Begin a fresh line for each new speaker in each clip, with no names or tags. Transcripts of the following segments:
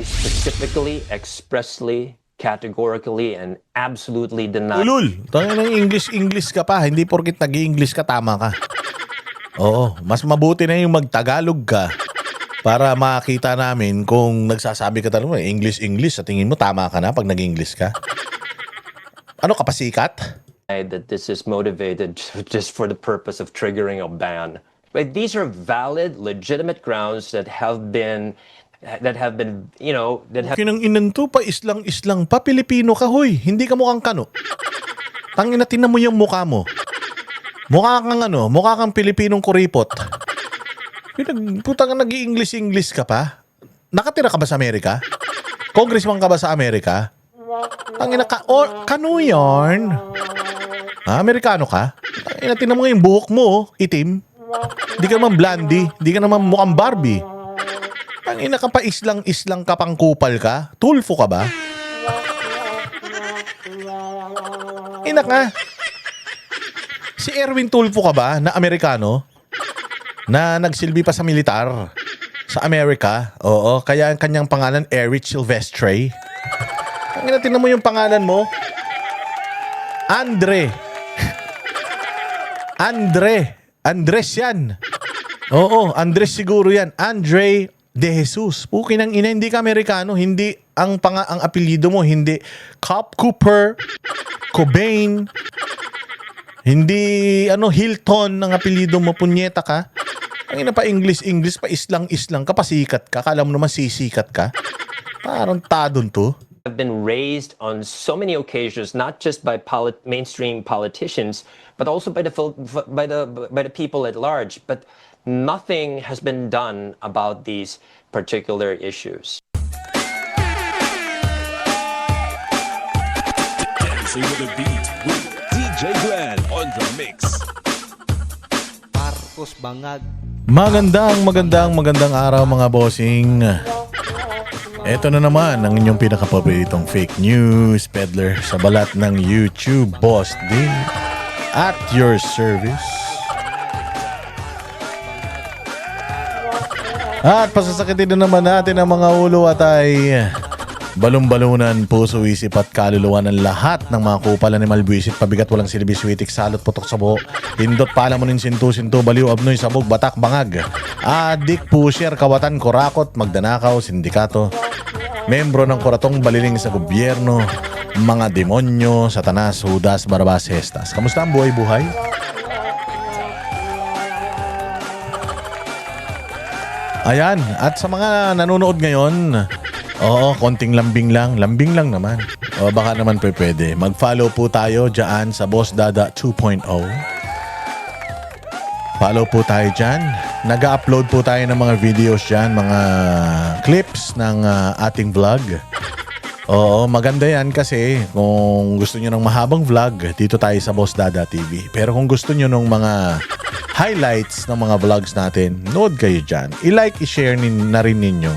specifically, expressly, categorically, and absolutely deny.
Ulul, tangin ng English ka pa. Hindi porkit nag-English ka, tama ka. Oo, mas mabuti na yung magtagalog ka para makita namin kung nagsasabi ka talaga English, sa tingin mo tama ka na pag nag-English ka. Ano ka pa, sikat?
That this is motivated just for the purpose of triggering a ban. But these are valid, legitimate grounds that have been, you know, that have
Kinang inan to, pa islang pa, Pilipino ka, hoy. Hindi ka mukhang kano. Tangina, tinan mo yung mukha mo. Mukha kang Pilipinong kuripot. Putang nag-i-English ka pa? Nakatira ka ba sa Amerika? Congressman ka ba sa Amerika? Tangina ka, kano yarn? Ha, Amerikano ka? Tangina, tinan mo yung buhok mo, itim. Hindi ka naman blondie, hindi ka naman mukhang Barbie. Tangina ka pa, islang ka pang kupal ka? Tulfo ka ba? Inak nga. Si Erwin Tulfo ka ba na Amerikano? Na nagsilbi pa sa militar? Sa Amerika? Oo, kaya ang kanyang pangalan Eric Silvestre. Tangina, tingnan mo yung pangalan mo. Andres yan. Oo, Andres siguro yan. Andre De Jesus. Pukin ng ina, hindi ka Amerikano. Hindi ang apelyido mo, hindi Cop Cooper, Cobain, hindi Hilton ang apelyido mo, punyeta ka. Ang ina pa English pa islang ka, pasikat ka. Kala mo naman sisikat ka. Parang tadon to.
have been raised on so many occasions, not just by mainstream politicians, but also by the people at large. But nothing has been done about these particular issues.
Dancing with the beat with DJ Glenn on the mix.
Marcos Bangag.
Magandang araw mga bossing. Ito na naman ang inyong pinakapaboritong fake news peddler sa balat ng YouTube, Boss Din. At your service. At pasasakitin na naman natin ang mga ulo at ay balon-balunan, puso, isip at kaluluwa ng lahat ng mga kupal, animal, buwisit, pabigat, walang silbis, witik, salot, putok sa buhok, hindot, palamunin, sintu, baliw, abnoy, sabog, batak, bangag, adik, pusher, kawatan, kurakot, magdanakaw, sindikato, membro ng kuratong baliling sa gobyerno, mga demonyo, satanas, hudas, barabas, hestas. Kamusta ang buhay-buhay? Ayan, at sa mga nanonood ngayon, oo, konting lambing lang naman. O baka naman pwede. Mag-follow po tayo dyan sa Boss Dada 2.0. Follow po tayo dyan. Nag-upload po tayo ng mga videos dyan, mga clips ng ating vlog. Oo, maganda yan kasi kung gusto nyo ng mahabang vlog, dito tayo sa Boss Dada TV. Pero kung gusto nyo ng mga highlights ng mga vlogs natin, nood kayo dyan. I-like, i-share na rin ninyo.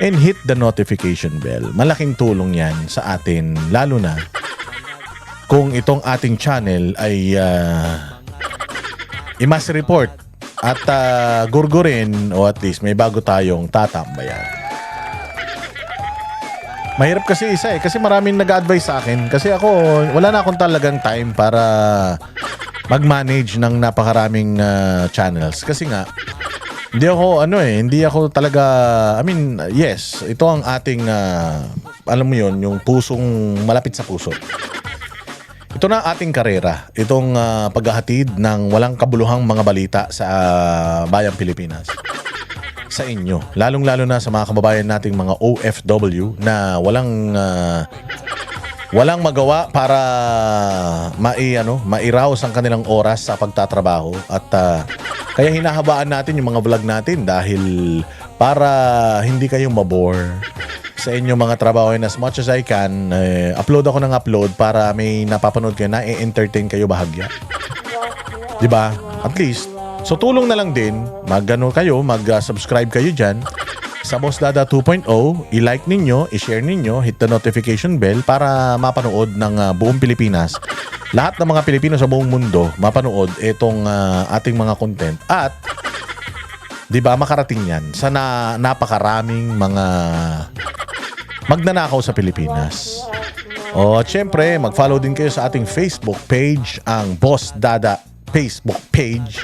And hit the notification bell. Malaking tulong yan sa atin, lalo na kung itong ating channel ay i-mass report at gurgurin o at least may bago tayong tatambayan. Mahirap kasi kasi maraming nag-advise sa akin kasi ako wala na akong talagang time para mag-manage ng napakaraming channels kasi nga hindi ako talaga, yes, ito ang ating, alam mo yon, yung pusong malapit sa puso. Ito na ating karera, itong paghahatid ng walang kabuluhang mga balita sa bayang Pilipinas. Sa inyo, lalong-lalo na sa mga kababayan nating mga OFW na walang magawa para mairaos ang kanilang oras sa pagtatrabaho at kaya hinahabaan natin yung mga vlog natin dahil para hindi kayo mabore sa inyong mga trabaho. And as much as I can, upload ako ng upload para may napapanood kayo, na-entertain kayo bahagya. Diba? At least. So tulong na lang din, mag-subscribe kayo dyan sa Boss Dada 2.0, i-like ninyo, i-share ninyo, hit the notification bell para mapanood ng buong Pilipinas. Lahat ng mga Pilipino sa buong mundo mapanood itong ating mga content at 'di ba makarating yan sa napakaraming mga magnanakaw sa Pilipinas. O, at syempre, mag-follow din kayo sa ating Facebook page, ang Boss Dada Facebook page.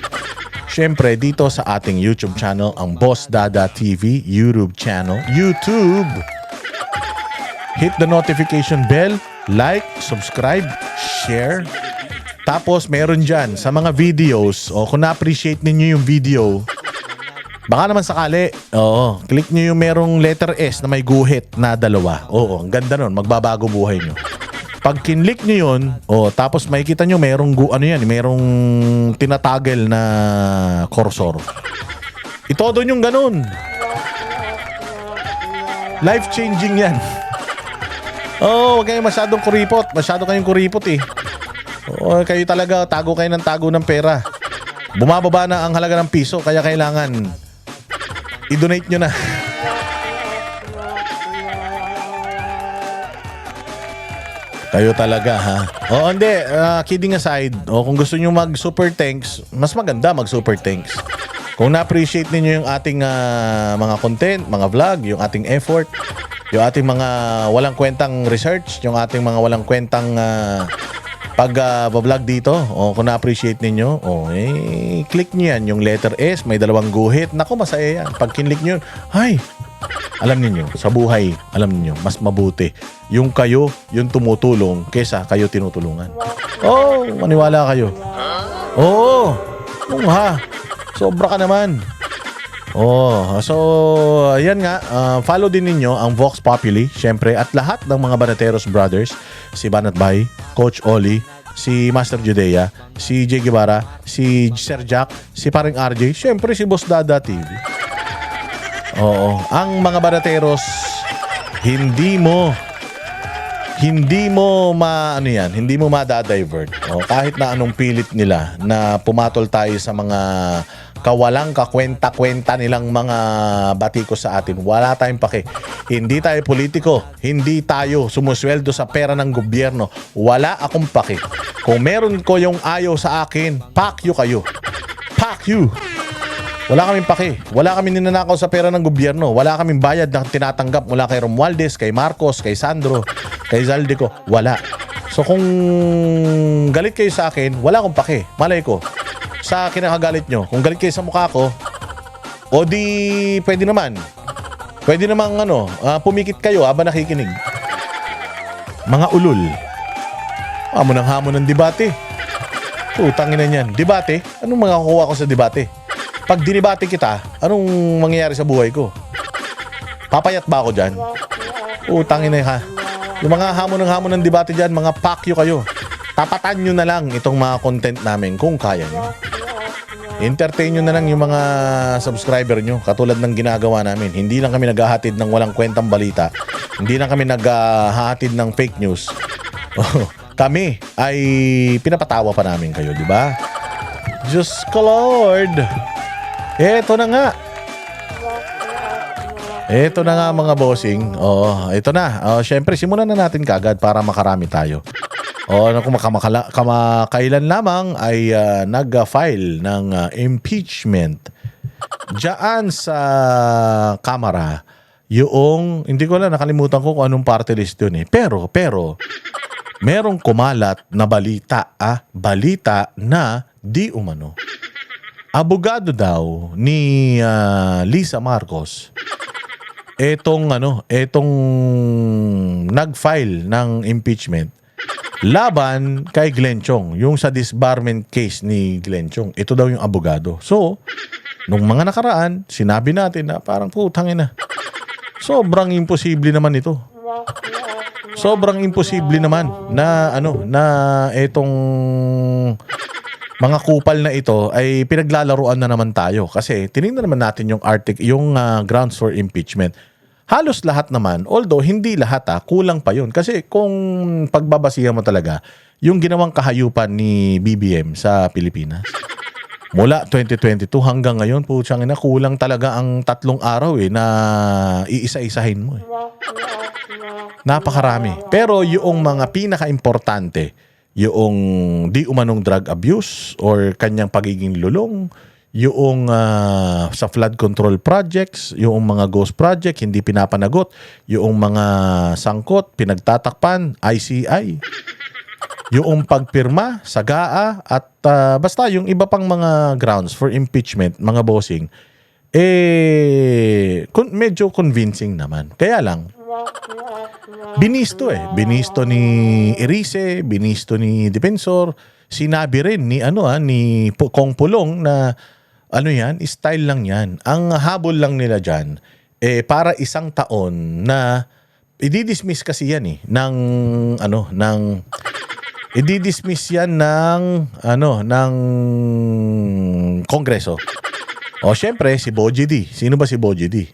Syempre, dito sa ating YouTube channel, ang Boss Dada TV YouTube channel. YouTube! Hit the notification bell, like, subscribe, share. Tapos, meron dyan sa mga videos, o kung na-appreciate ninyo yung video, baka naman sakali, click nyo yung merong letter S na may guhit na 2. Oo, ang ganda nun, magbabago buhay nyo. Pag kinlik nyo yun, tapos makikita nyo merong merong tinatagel na cursor. Itodo yung ganun. Life-changing yan. Huwag kayong masyadong kuripot. Masyado kayong kuripot eh. Kayo talaga, tago kayo ng pera. Bumababa na ang halaga ng piso, kaya kailangan i-donate nyo na. Kayo talaga, ha? Hindi. Kidding aside, kung gusto nyo mag-super thanks, mas maganda mag-super thanks. Kung na-appreciate ninyo yung ating mga content, mga vlog, yung ating effort, yung ating mga walang kwentang research, yung ating mga walang kwentang pag-vlog dito, kung na-appreciate ninyo, click nyo yan, yung letter S, may 2 guhit. Naku, masaya yan. Pag kinlik nyo, alam niyo sa buhay, alam niyo mas mabuti yung kayo yung tumutulong kesa kayo tinutulungan. Maniwala kayo. Ha. Sobra ka naman. So ayan nga, follow din ninyo ang Vox Populi, syempre, at lahat ng mga Banateros brothers, si Banat Bay, Coach Oli, si Master Judea, si Jay Guevara, si Sir Jack, si Paring RJ, syempre si Boss Dada TV. Ang mga Banateros, hindi mo hindi mo ma-divert. Kahit na anong pilit nila na pumatol tayo sa mga kawalang kakwenta-kwenta nilang mga batikos sa atin. Wala tayong pake. Hindi tayo politiko. Hindi tayo sumusweldo sa pera ng gobyerno. Wala akong pake. Kung meron ko yung ayaw sa akin, fuck you kayo. Fuck you. Wala kaming pake. Wala kaming ninanakaw sa pera ng gobyerno. Wala kaming bayad na tinatanggap mula kay Romualdez, kay Marcos, kay Sandro, kay Zaldico. Wala. So kung galit kayo sa akin, wala akong pake. Malay ko. Sa kinakagalit nyo. Kung galit kayo sa mukha ko, pwede naman. Pwede namang pumikit kayo habang nakikinig. Mga ulul. Hamon ng debate. Utangin na yan. Debate? Anong makakuha ko sa debate? Pag dinibate kita, anong mangyayari sa buhay ko? Papayat ba ako dyan? Utangin na ha. Yung mga hamon ng debate dyan, mga pakyo kayo. Tapatan nyo na lang itong mga content namin kung kaya nyo. Entertain nyo na lang yung mga subscriber nyo katulad ng ginagawa namin. Hindi lang kami naghahatid ng walang kwentang balita. Hindi lang kami naghahatid ng fake news. Kami ay pinapatawa pa namin kayo, di ba? Diyos ko Lord! Eto na nga. Ito na nga mga bossing. Ito na. Syempre, simulan na natin kagad para makarami tayo. Kung kamakailan lamang ay nag-file ng impeachment diyan sa Kamara. Hindi ko lang nakalimutan ko kung anong party list yun eh. Pero, merong kumalat na balita na di umano. Abogado daw ni Lisa Marcos etong nag-file ng impeachment laban kay Glenn Chong, yung sa disbarment case ni Glenn Chong. Ito daw yung abogado. So, nung mga nakaraan, sinabi natin na parang putangin na. Sobrang imposible naman ito. Sobrang imposible naman na etong mga kupal na ito ay pinaglalaruan na naman tayo kasi tinignan naman natin yung grounds for impeachment. Halos lahat naman, although hindi lahat kulang pa yun. Kasi kung pagbabasihan mo talaga, yung ginawang kahayupan ni BBM sa Pilipinas, mula 2022 hanggang ngayon, putsang ina, kulang talaga ang 3 araw na iisa-isahin mo. Napakarami. Pero yung mga pinaka-importante, yung di umanong drug abuse or kanyang pagiging lulong, yung sa flood control projects, yung mga ghost project, hindi pinapanagot, yung mga sangkot, pinagtatakpan, ICI, yung pagpirma sa GAA, at basta yung iba pang mga grounds for impeachment, mga bossing, medyo convincing naman. Kaya lang, binisto Binisto ni Erice, binisto ni Defensor, sinabi rin ni ni Kong Pulong na style lang yan. Ang habol lang nila diyan para isang taon na i-dismiss kasi yan i-dismiss yan ng Kongreso. O syempre si Boji D. Sino ba si Boji D?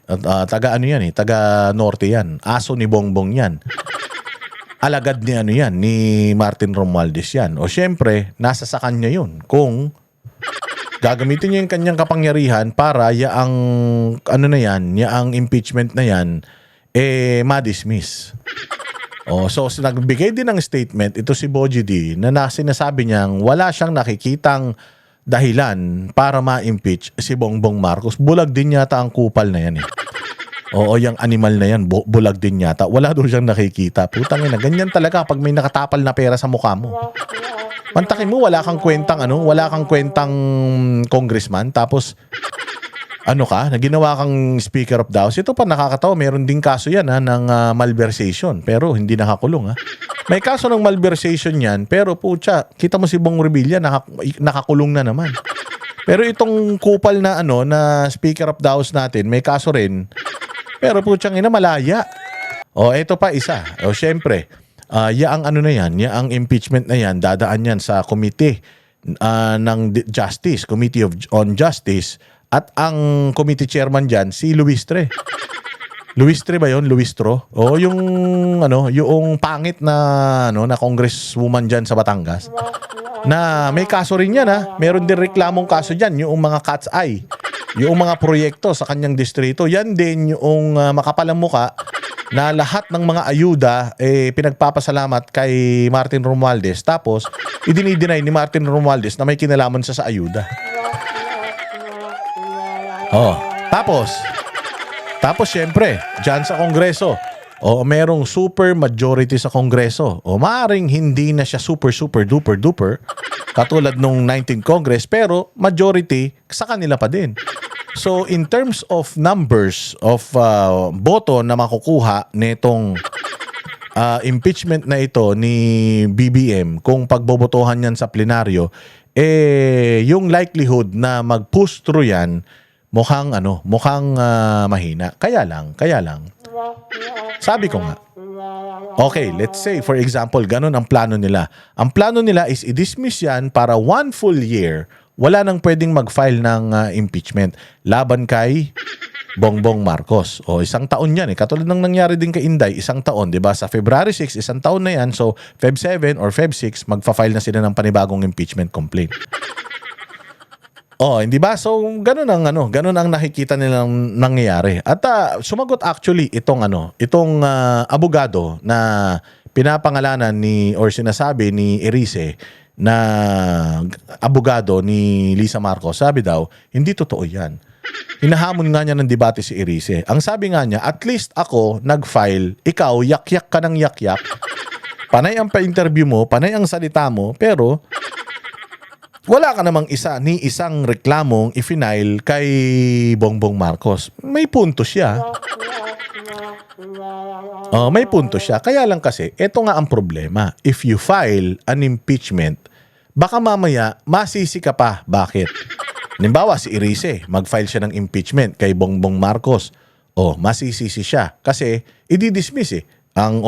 Taga taga Norte yan. Aso ni Bongbong yan. Alagad ni ni Martin Romualdez yan. O syempre, nasa sa kanya yun. Kung gagamitin niya yung kanyang kapangyarihan para yaang yaang impeachment na yan ma-dismiss. So nagbigay din ng statement ito si Boji D na sinasabi niyang wala siyang nakikitang dahilan para ma-impeach si Bongbong Marcos. Bulag din yata ang kupal na yan Oo, yung animal na yan, bulag din yata. Wala doon siyang nakikita. Putang ina, ganyan talaga pag may nakatapal na pera sa mukha mo. Mantakin mo, wala kang kwentang congressman, tapos ginawa kang Speaker of the House. Ito pa nakakatawa, meron ding kaso yan ng malversation, pero hindi nakakulong May kaso ng malversation yan, pero kita mo si Bong Revilla, nakakulong na naman. Pero itong kupal na na Speaker of the House natin, may kaso rin, pero malaya. Ito pa isa. Syempre, yaang yaang impeachment na yan, dadaan yan sa committee ng Justice, Committee on Justice, at ang committee chairman dyan, si Luis Tre. Luis Tre ba yun? Luis Tro? Yung pangit na na congresswoman dyan sa Batangas. Na may kaso rin yan Meron din reklamong kaso dyan, yung mga cat's eye. Yung mga proyekto sa kanyang distrito. Yan din yung makapalang muka na lahat ng mga ayuda pinagpapasalamat kay Martin Romualdez. Tapos, idinideny ni Martin Romualdez na may kinalaman sa ayuda. Tapos syempre, dyan sa Kongreso, merong super majority sa Kongreso. Maaring hindi na siya super duper duper katulad nung 19th Congress, pero majority sa kanila pa din. So in terms of numbers of boto na makukuha nitong impeachment na ito ni BBM, kung pagbobotohan yan sa plenaryo, yung likelihood na mag-push through yan mukhang mahina. Kaya lang. Sabi ko nga. Okay, let's say for example, ganun ang plano nila. Ang plano nila is i-dismiss yan para 1 full year. Wala nang pwedeng mag-file ng impeachment laban kay Bongbong Marcos. Isang taon yan Katulad ng nangyari din kay Inday, isang taon, 'di ba? Sa February 6, isang taon na yan. So, Feb 7 or Feb 6, magfa-file na sila ng panibagong impeachment complaint. Hindi ba? So, ganun ang nakikita nilang nangyayari. At sumagot actually itong abogado na pinapangalanan or sinasabi ni Erice na abogado ni Lisa Marcos. Sabi daw, hindi totoo yan. Hinahamon nga niya ng debate si Erice. Ang sabi nga niya, at least ako nag-file, ikaw yak-yak ka ng yak-yak. Panay ang pa-interview mo, panay ang salita mo, pero wala ka namang isang reklamong i-file kay Bongbong Marcos. May punto siya. May punto siya. Kaya lang kasi, ito nga ang problema. If you file an impeachment, baka mamaya masisi ka pa. Bakit? Halimbawa, si Erice, mag-file siya ng impeachment kay Bongbong Marcos. Masisisi siya. Kasi, i-dismiss ang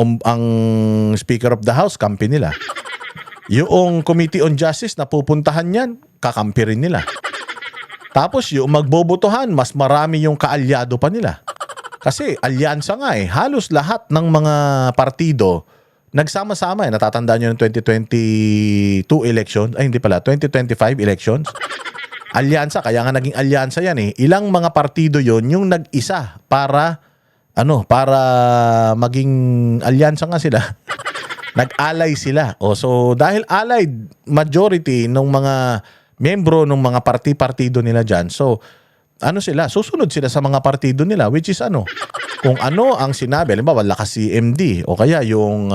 Speaker of the House, kampi nila. Yung Committee on Justice na pupuntahan yan, kakampi rin nila. Tapos yung magbobotohan, mas marami yung kaalyado pa nila. Kasi alyansa nga halos lahat ng mga partido nagsama-sama Natatandaan nyo ng 2022 elections, 2025 elections. Alyansa, kaya nga naging alyansa yan Ilang mga partido yon yung nag-isa para maging alyansa nga sila. Nag-ally sila. So dahil allied majority ng mga miyembro ng mga partido nila dyan. So, ano sila? Susunod sila sa mga partido nila, which is ano? Kung ano ang sinabi, halimbawa, lakas si MD, o kaya yung,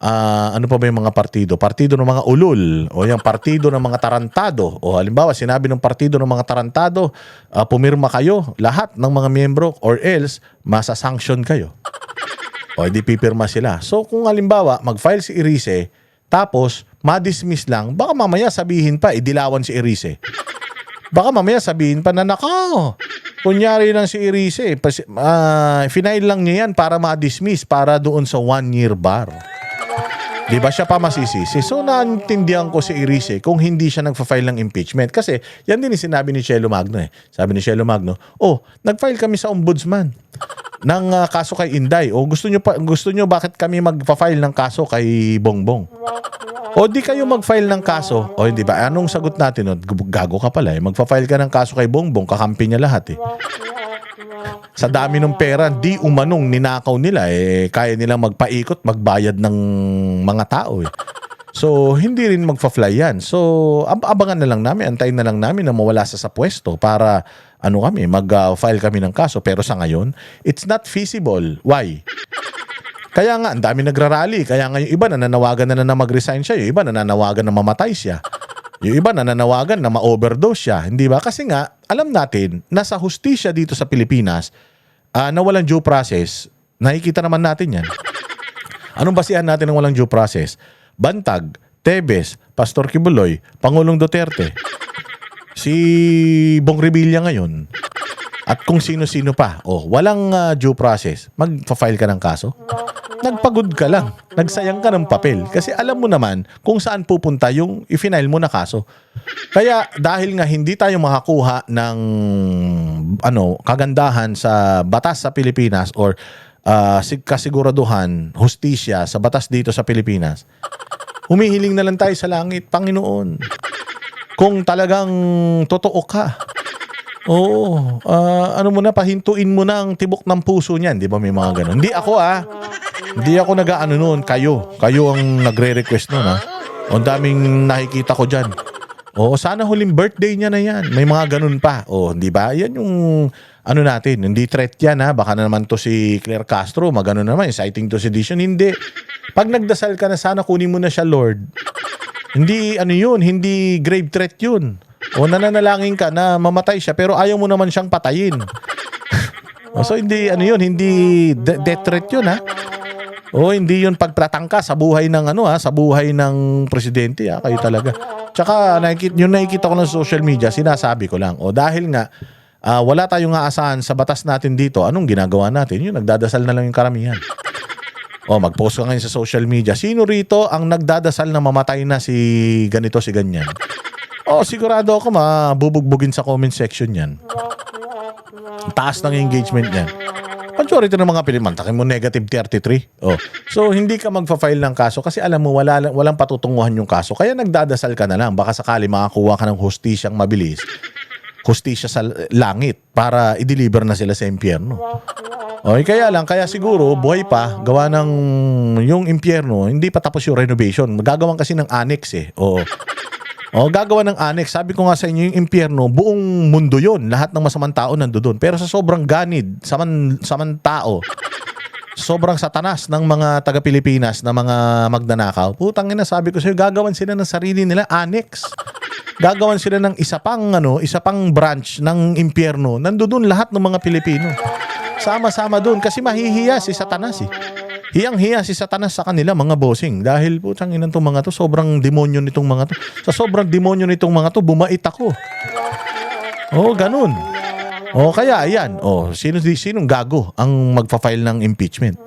ano pa ba yung mga partido? Partido ng mga ulul, o yung partido ng mga tarantado, o halimbawa, sinabi ng partido ng mga tarantado, pumirma kayo, lahat ng mga miyembro, or else, masasanction kayo. O, hindi pipirma sila. So, kung halimbawa, mag-file si Erice, tapos, ma-dismiss lang, baka mamaya sabihin pa, idilawan si Erice. Baka mamaya sabihin pa na, nako, kunyari lang si Erice, final lang niya yan para ma-dismiss, para doon sa 1-year bar. Di ba siya pa masisisi? So, naintindihan ko si Erice kung hindi siya nagfa-file ng impeachment. Kasi, yan din yung sinabi ni Cielo Magno eh. Sabi ni Cielo Magno, nag-file kami sa ombudsman ng kaso kay Inday. Gusto nyo bakit kami magfa-file ng kaso kay Bongbong? O di kayo mag-file ng kaso. O hindi ba? Anong sagot natin? Gago ka pala eh. Magfa-file ka ng kaso kay Bongbong, kakampi niya lahat eh. Sa dami ng pera, di umanong ninakaw nila eh. Kaya nilang magpaikot, magbayad ng mga tao eh. So, hindi rin magfa-fly yan. So, abangan na lang namin, antayin na lang namin na mawala sa pwesto para mag-file kami ng kaso. Pero sa ngayon, it's not feasible. Why? Kaya nga, ang dami nagrarally. Kaya nga yung iba nananawagan na mag-resign siya. Yung iba nananawagan na mamatay siya. Yung iba nananawagan na ma-overdose siya. Hindi ba? Kasi nga, alam natin, nasa hustisya dito sa Pilipinas, na walang due process, nakikita naman natin yan. Anong basihan natin ng walang due process? Bantag, Tebes, Pastor Kibuloy, Pangulong Duterte, si Bong Revilla ngayon, at kung sino-sino pa. Walang due process. Magpa-file ka ng kaso? Nagpagod ka lang. Nagsayang ka ng papel. Kasi alam mo naman kung saan pupunta yung i-file mo na kaso. Kaya dahil nga hindi tayo makakuha ng kagandahan sa batas sa Pilipinas or kasiguraduhan, hustisya sa batas dito sa Pilipinas, humihiling na lang tayo sa langit, Panginoon. Kung talagang totoo ka, pahintuin mo na ang tibok ng puso niyan. Di ba may mga ganun? Hindi ako nag-aano noon. Kayo ang nagre-request noon ha. Ang daming nakikita ko dyan. Sana huling birthday niya na yan. May mga ganun pa. Di ba? Yan yung natin. Hindi threat yan ha. Baka na naman to si Claire Castro. Magano naman. Inciting to sedition. Hindi. Pag nagdasal ka na, sana kunin mo na siya, Lord. Hindi hindi grave threat yun. Nananalangin ka na mamatay siya pero ayaw mo naman siyang patayin. So hindi hindi death threat yun ha. Hindi yun pagpratangka sa buhay ng sa buhay ng presidente ha. Kayo talaga. Tsaka nakikita ko ng social media, sinasabi ko lang. Dahil nga wala tayong aasahan sa batas natin dito, anong ginagawa natin? Yun, nagdadasal na lang yung karamihan. Mag-post ka ngayon sa social media. Sino rito ang nagdadasal na mamatay na si ganito, si ganyan? Sigurado ako mabubugbugin sa comment section yan. Taas ng engagement yan. Majority ng mga Pilimantakin mo negative 33. So, hindi ka magfa-file ng kaso kasi alam mo walang patutunguhan yung kaso. Kaya nagdadasal ka na lang. Baka sakali makakuha ka ng hustisyang mabilis. Hustisya sa langit para i-deliver na sila sa impyerno. Kaya siguro buhay pa, gawa ng yung impyerno, hindi pa tapos yung renovation. Magagawan kasi ng annex eh. Gagawa ng annex. Sabi ko nga sa inyo, yung impyerno, buong mundo yon. Lahat ng masamang tao nandoon. Pero sa sobrang ganid, samang tao, sobrang satanas ng mga taga-Pilipinas na mga magnanakaw, putang ina, sabi ko sa'yo, gagawan sila ng sarili nila annex. Gagawan sila ng isa pang branch ng impyerno. Nandoon lahat ng mga Pilipino. Sama-sama doon kasi mahihiya si Satanas eh. Hiyang-hiya si Satanas sa kanila mga bossing dahil putang ina tong mga to, sobrang demonyo nitong mga to. Sa sobrang demonyo nitong mga to, bumait ako. Ganun. Kaya ayan, sinong gago ang magfa-file ng impeachment?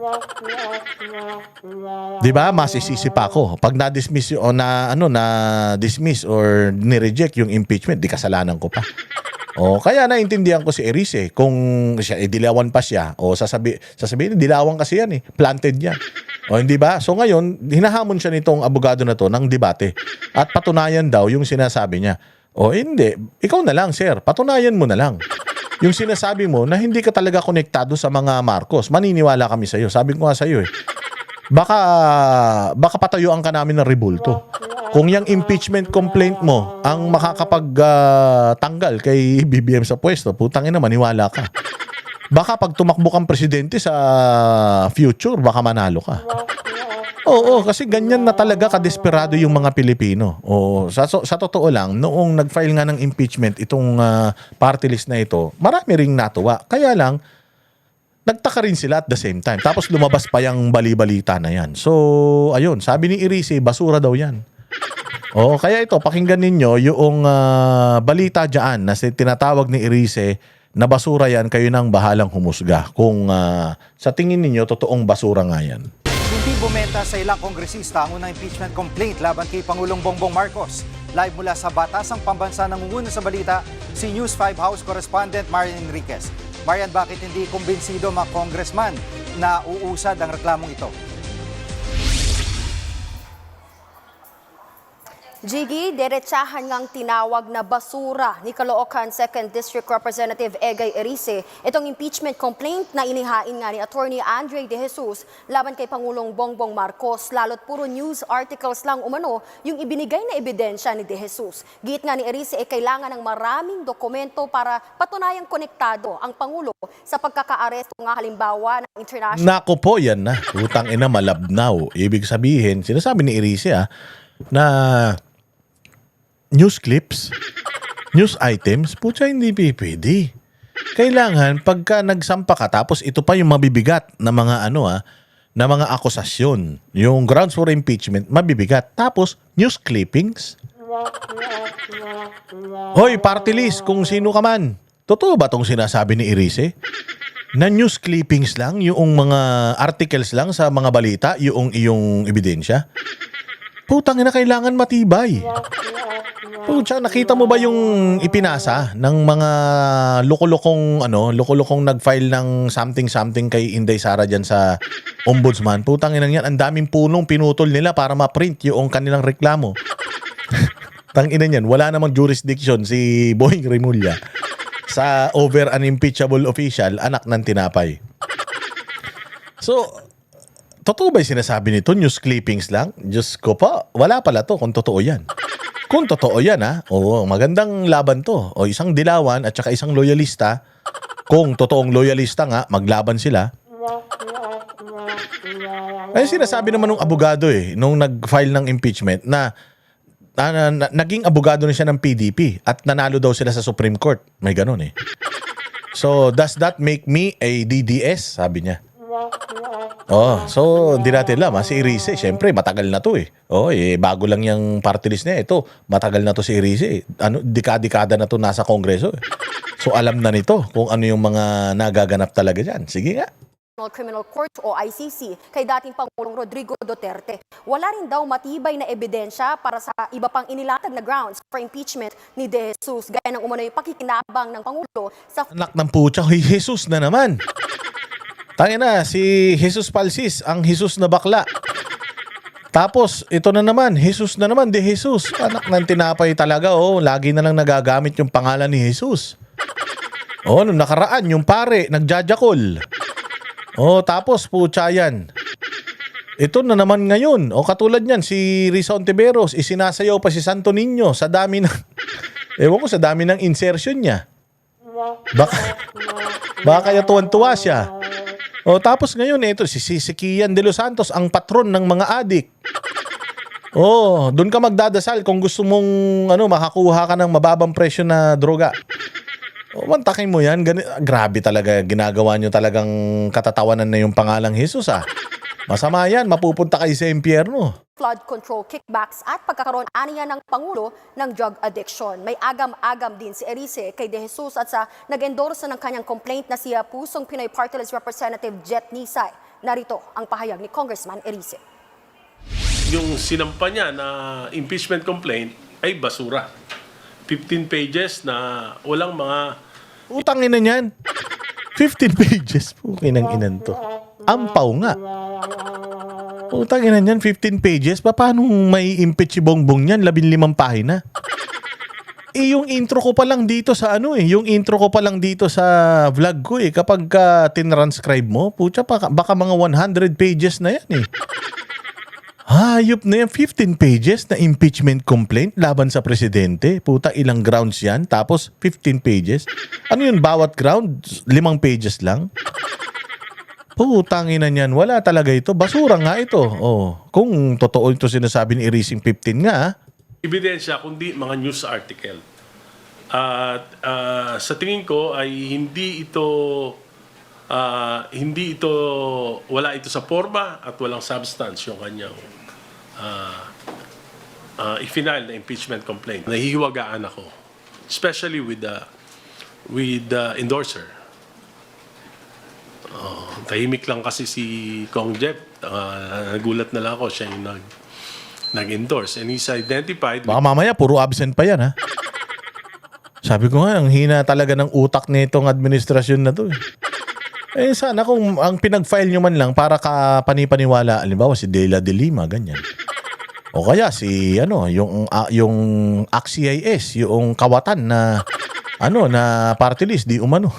'Di ba? Masisisi pa ako pag na-dismiss na-dismiss or ni-reject yung impeachment, di kasalanan ko pa. Kaya naintindihan ko si Erice kung siya dilawan pa siya sasabihin dilawan kasi yan eh, planted yan. Hindi ba? So ngayon, hinahamon siya nitong abogado na to ng debate at patunayan daw yung sinasabi niya. Hindi, ikaw na lang sir, patunayan mo na lang. Yung sinasabi mo na hindi ka talaga konektado sa mga Marcos, maniniwala kami sa iyo. Sabi ko nga sa iyo baka patayuan ka namin ng rebulto. Kung yung impeachment complaint mo ang makakapag-tanggal kay BBM sa pwesto, putang ina, maniwala ka. Baka pag tumakbo kang presidente sa future, baka manalo ka. Oo, kasi ganyan na talaga kadesperado yung mga Pilipino. Oo, sa totoo lang, noong nag-file nga ng impeachment itong party list na ito, marami ring natuwa. Kaya lang, nagtaka rin sila at the same time. Tapos lumabas pa yung bali-balita na yan. So, ayun, sabi ni Irise, basura daw yan. Oo, kaya ito, pakinggan ninyo yung balita dyan na tinatawag ni Irise na basura yan, kayo nang bahalang humusga. Kung sa tingin ninyo, totoong basura nga yan.
Hindi bumenta sa ilang kongresista ang unang impeachment complaint laban kay Pangulong Bongbong Marcos. Live mula sa Batasang Pambansa nangunguna sa balita, si News 5 House Correspondent Marian Enriquez. Marian, bakit hindi kumbinsido mga congressman na uusad ang reklamong ito?
Jiggy, derechahan ngang tinawag na basura ni Caloocan 2nd District Representative Egay Erice itong impeachment complaint na inihain nga ni Attorney Andre De Jesus laban kay Pangulong Bongbong Marcos. Lalo't puro news articles lang umano yung ibinigay na ebidensya ni De Jesus. Giit nga ni Erice kailangan ng maraming dokumento para patunayang konektado ang Pangulo sa pagkakaaresto nga halimbawa ng international.
Nako po, yan na. Utang ina, malabnaw. Ibig sabihin, sinasabi ni Erice na news clips, news items, putya hindi pwede. Kailangan pagka nagsampa ka tapos ito pa yung mabibigat na mga na mga akusasyon. Yung grounds for impeachment, mabibigat. Tapos news clippings. Hoy, party list kung sino ka man. Totoo ba tong sinasabi ni Erice? Na news clippings lang, yung mga articles lang sa mga balita, yung iyong ebidensya? Putang ina, kailangan matibay. Pucha, nakita mo ba yung ipinasa ng mga loko-lokong nag-file ng something kay Inday Sara dyan sa ombudsman? Putang ina yan, ang daming punong pinutol nila para ma-print yung kanilang reklamo. Tang ina yan, wala namang jurisdiction si Boying Remulla sa over an impeachable official, anak ng tinapay. So, totoo ba yung sinasabi nito? News clippings lang? Diyos ko pa, wala pala to kung totoo yan. Kung totoo yan oo, magandang laban to. O isang dilawan at saka isang loyalista. Kung totoong loyalista nga, maglaban sila. Ay sinasabi naman ng abogado nung nag-file ng impeachment na naging abogado na siya ng PDP at nanalo daw sila sa Supreme Court. May ganun So, does that make me a DDS? Sabi niya. So hindi natin alam si Erice, syempre matagal na to bago lang yung party list niya. Ito, matagal na to si Erice. Dekada na to nasa Kongreso So alam na nito kung ano yung mga nagaganap talaga dyan. Sige nga.
Criminal Court o ICC kay dating Pangulong Rodrigo Duterte. Wala rin daw matibay na ebidensya para sa iba pang inilatag na grounds for impeachment ni De Jesus. Gaya ng umano'y pakikinabang ng Pangulo sa
Anak ng putya, Jesus na naman. Tangin na, si Jesus Palsis, ang Jesus na bakla. Tapos, ito na naman, Jesus na naman, De Jesus. Anak ng tinapay talaga, lagi na lang nagagamit yung pangalan ni Jesus. Nung nakaraan, yung pare, nagjajakol. Tapos, putya yan. Ito na naman ngayon. Katulad yan, si Risa Ontiveros, isinasayaw pa si Santo Niño sa dami ng, ewan ko, sa dami ng insertion niya. Baka kaya tuwan-tuwa siya. Tapos ngayon, ito, si Kian de los Santos, ang patron ng mga adik. Doon ka magdadasal kung gusto mong makakuha ka ng mababang presyo na droga. Mantakin mo yan. Grabe talaga, ginagawa nyo talagang katatawanan na yung pangalang Jesus Masama yan, mapupunta kayo sa impyerno.
flood control kickbacks at pagkakaroon aniya ng Pangulo ng drug addiction. May agam-agam din si Erice kay De Jesus at sa nag-endorse ng kanyang complaint na siya Pusong Pinoy Party List Representative Jet Nisay. Narito ang pahayag ni Congressman Erice.
Yung sinampa niya na impeachment complaint ay basura. 15 pages na walang mga...
Utangin na niyan. 15 pages. Pukinang inan to. Ampaw nga. Utangin na niyan, 15 pages. Paano may impeach si Bongbong niyan? 15 pahina. Yung intro ko pa lang dito sa yung intro ko pa lang dito sa vlog ko kapag tinranscribe mo, putya, baka mga 100 pages na yan Hayop na yan, 15 pages na impeachment complaint laban sa presidente. Puta, ilang grounds yan, tapos 15 pages. Ano yun, bawat ground, 5 pages lang? Putang ina niyan, wala talaga ito. Basura nga ito. Oh, kung totoo ito sinasabi ni Irising 15 nga,
Ebidensya, kundi mga news article. At sa tingin ko ay hindi ito wala ito sa forma at walang substance yung kanyang i-final na impeachment complaint. Nahihiwagaan ako, especially with the endorser. Tahimik lang kasi si Kong Jeff. Nagulat na lang ako siya yung nag-endorse. And he's identified
baka mamaya puro absent pa yan, ha? Sabi ko nga, ang hina talaga ng utak nitong administrasyon na to. Sana kung ang pinag-file nyo man lang para ka panipaniwala, halimbawa si Dela de Lima, ganyan. O kaya si, yung ACT-CIS, yung kawatan na, na party list, di umano.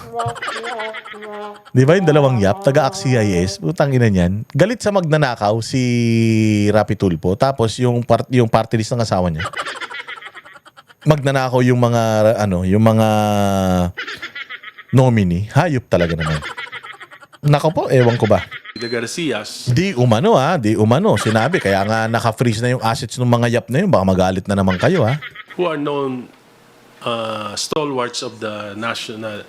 Di ba yung dalawang yap, taga-ACT-CIS, putang ina niyan. Galit sa magnanakaw si Rapi Tulfo, tapos yung party list ng asawa niya. Magnanakaw yung mga nominee. Hayop talaga naman. Nako po, ewan ko ba.
the Garcias,
Di umano. Sinabi, kaya nga naka-freeze na yung assets ng mga yap na yun. Baka magalit na naman kayo, ha.
who are known stalwarts of the national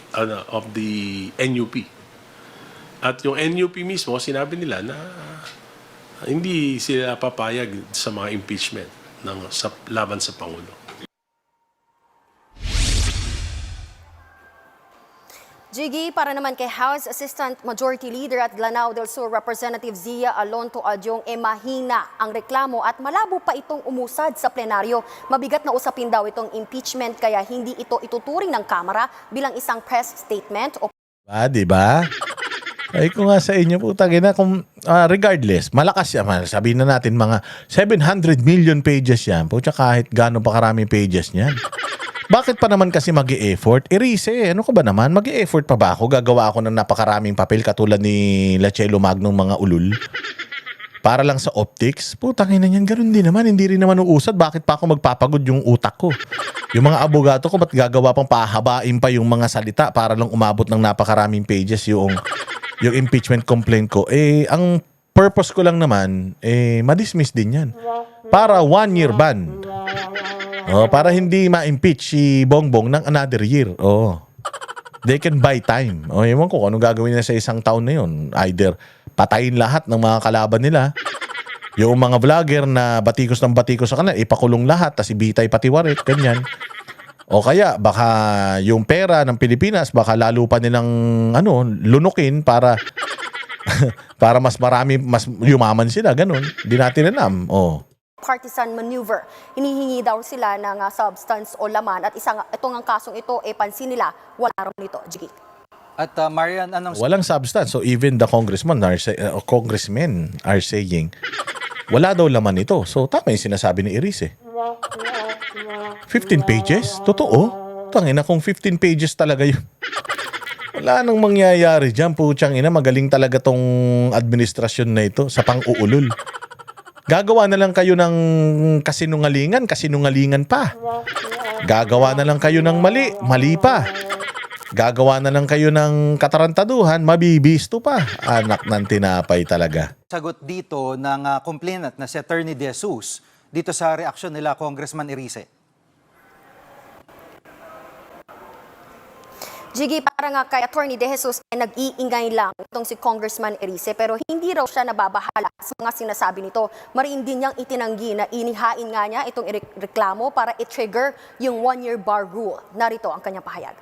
of the NUP. At yung NUP mismo, sinabi nila na hindi sila papayag sa mga impeachment laban sa Pangulo.
Jiggy, para naman kay House Assistant Majority Leader at Lanao del Sur Representative Zia Alonto Adyong, mahina ang reklamo at malabo pa itong umusad sa plenaryo. Mabigat na usapin daw itong impeachment kaya hindi ito ituturing ng Kamara bilang isang press statement o
Diba? Ay ko nga sa inyo, putang ina, kung regardless, malakas yan. Sabihin na natin mga 700 million pages yan. Pucha, kahit gano'n pa karaming pages niyan. Bakit pa naman kasi mag-e-effort? Irise, ano ko ba naman? Mag-e-effort pa ba ako? Gagawa ako ng napakaraming papel katulad ni Lachelo Magnong mga ulul? Para lang sa optics? Putang ina niyan, ganoon din naman. Hindi rin naman uusad. Bakit pa ako magpapagod yung utak ko? Yung mga abogato ko, ba't gagawa pang pahabain pa yung mga salita para lang umabot ng napakaraming pages yung impeachment complaint ko? Ang purpose ko lang naman, ma-dismiss din yan. Para 1-year ban. Para hindi ma-impeach si Bongbong ng another year. They can buy time. Ewan ko kung anong gagawin nila sa isang taon na yun. Either patayin lahat ng mga kalaban nila, yung mga vlogger na batikos ng batikos sa kanila, ipakulong lahat, tas ibitay pati warit, ganyan. O kaya, baka yung pera ng Pilipinas, baka lalo pa nilang lunukin para para mas marami, mas yumaman sila, ganun. Hindi natin alam.
partisan maneuver. Hinihingi daw sila ng substance o laman at itong ang kasong ito, pansin nila, wala raw nito. Jiggy.
At Marian, anong
Walang substance. So even the congressmen are saying, wala daw laman ito. So tama yung sinasabi ni Iris 15 pages? Totoo? Tangina kung 15 pages talaga yun. Wala nang mangyayari dyan. Putsang ina, magaling talaga tong administrasyon na ito sa pang-uulol. Gagawa na lang kayo ng kasinungalingan pa. Gagawa na lang kayo ng mali pa. Gagawa na lang kayo ng katarantaduhan, mabibisto pa. Anak ng tinapay talaga.
sagot dito ng complainant na si Attorney De Jesus dito sa reaksyon nila Congressman Irise?
Jiggy, para nga kay Attorney De Jesus, nag-iingay lang itong si Congressman Irise pero hindi raw siya nababahala sa mga sinasabi nito. Mariin din niyang itinanggi na inihain nga niya itong reklamo para i-trigger yung 1-year bar rule. Narito ang kanyang pahayag.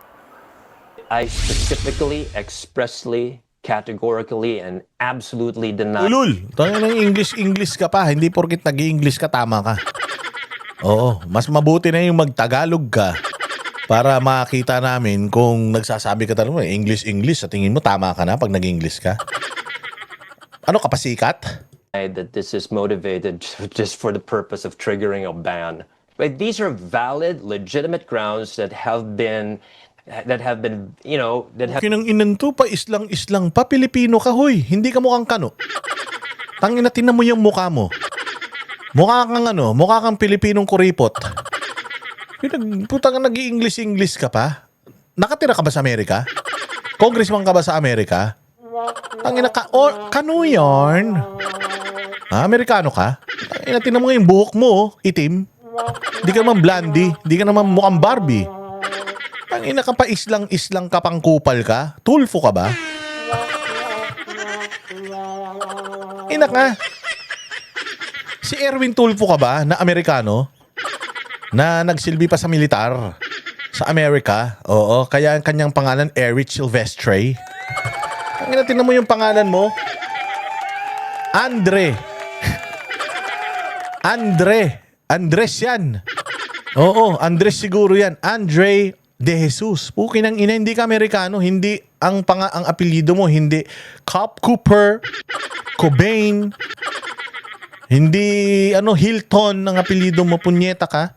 I specifically, expressly, categorically, and absolutely deny.
Ulul, tangin ng English ka pa. Hindi porkit nag-English ka, tama ka. Oo, mas mabuti na yung mag-Tagalog ka para makita namin kung nagsasabi ka talaga English, sa tingin mo tama ka na pag nag-English ka. Ano ka pa, sikat?
That this is motivated just for the purpose of triggering a ban. But these are valid, legitimate grounds that have been,
Kinang inan to, pa islang pa, Pilipino ka, hoy. Hindi ka mukhang kano. Tangina, tinan mo yung mukha mo. Mukha kang Pilipinong kuripot. Putang nag-i-English ka pa? Nakatira ka ba sa Amerika? Congressman ka ba sa Amerika? Tangina ka, kano yarn? Amerikano ka? Tangina, tinan mo yung buhok mo, itim. Hindi ka naman blondie, hindi ka naman mukhang Barbie. Tangina ka pa, islang ka pang kupal ka? Tulfo ka ba? Ina ka. Si Erwin Tulfo ka ba na Amerikano? Na nagsilbi pa sa militar? Sa Amerika? Oo, kaya ang kanyang pangalan Eric Silvestre. Ang ina, tingnan mo yung pangalan mo. Andres yan. Oo, Andres siguro yan. Andre De Jesus. Pukin ng ina, hindi ka Amerikano. Hindi ang apelyido mo, hindi Cop Cooper, Cobain, hindi Hilton ang apelyido mo, punyeta ka.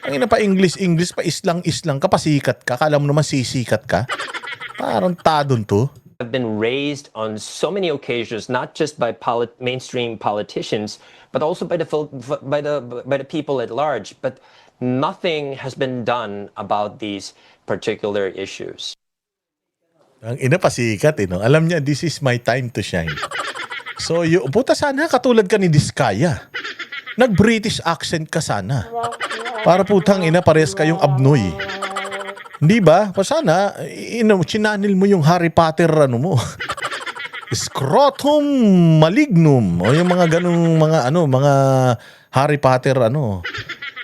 Ang ina pa English pa islang ka, pasikat ka. Kala mo naman sisikat ka. Parang tadon to.
Have been raised on so many occasions, not just by mainstream politicians, but also by the people at large. But nothing has been done about these particular issues.
Ang ina pasikat, no? Alam niya, this is my time to shine. So, puta sana katulad ka ni Diskaya. Nag-British accent ka sana. Para putang ina, parehas kayong abnoy. Hindi ba? Sana, chinanil mo yung Harry Potter mo. Scrotum malignum. O yung mga ganung mga Harry Potter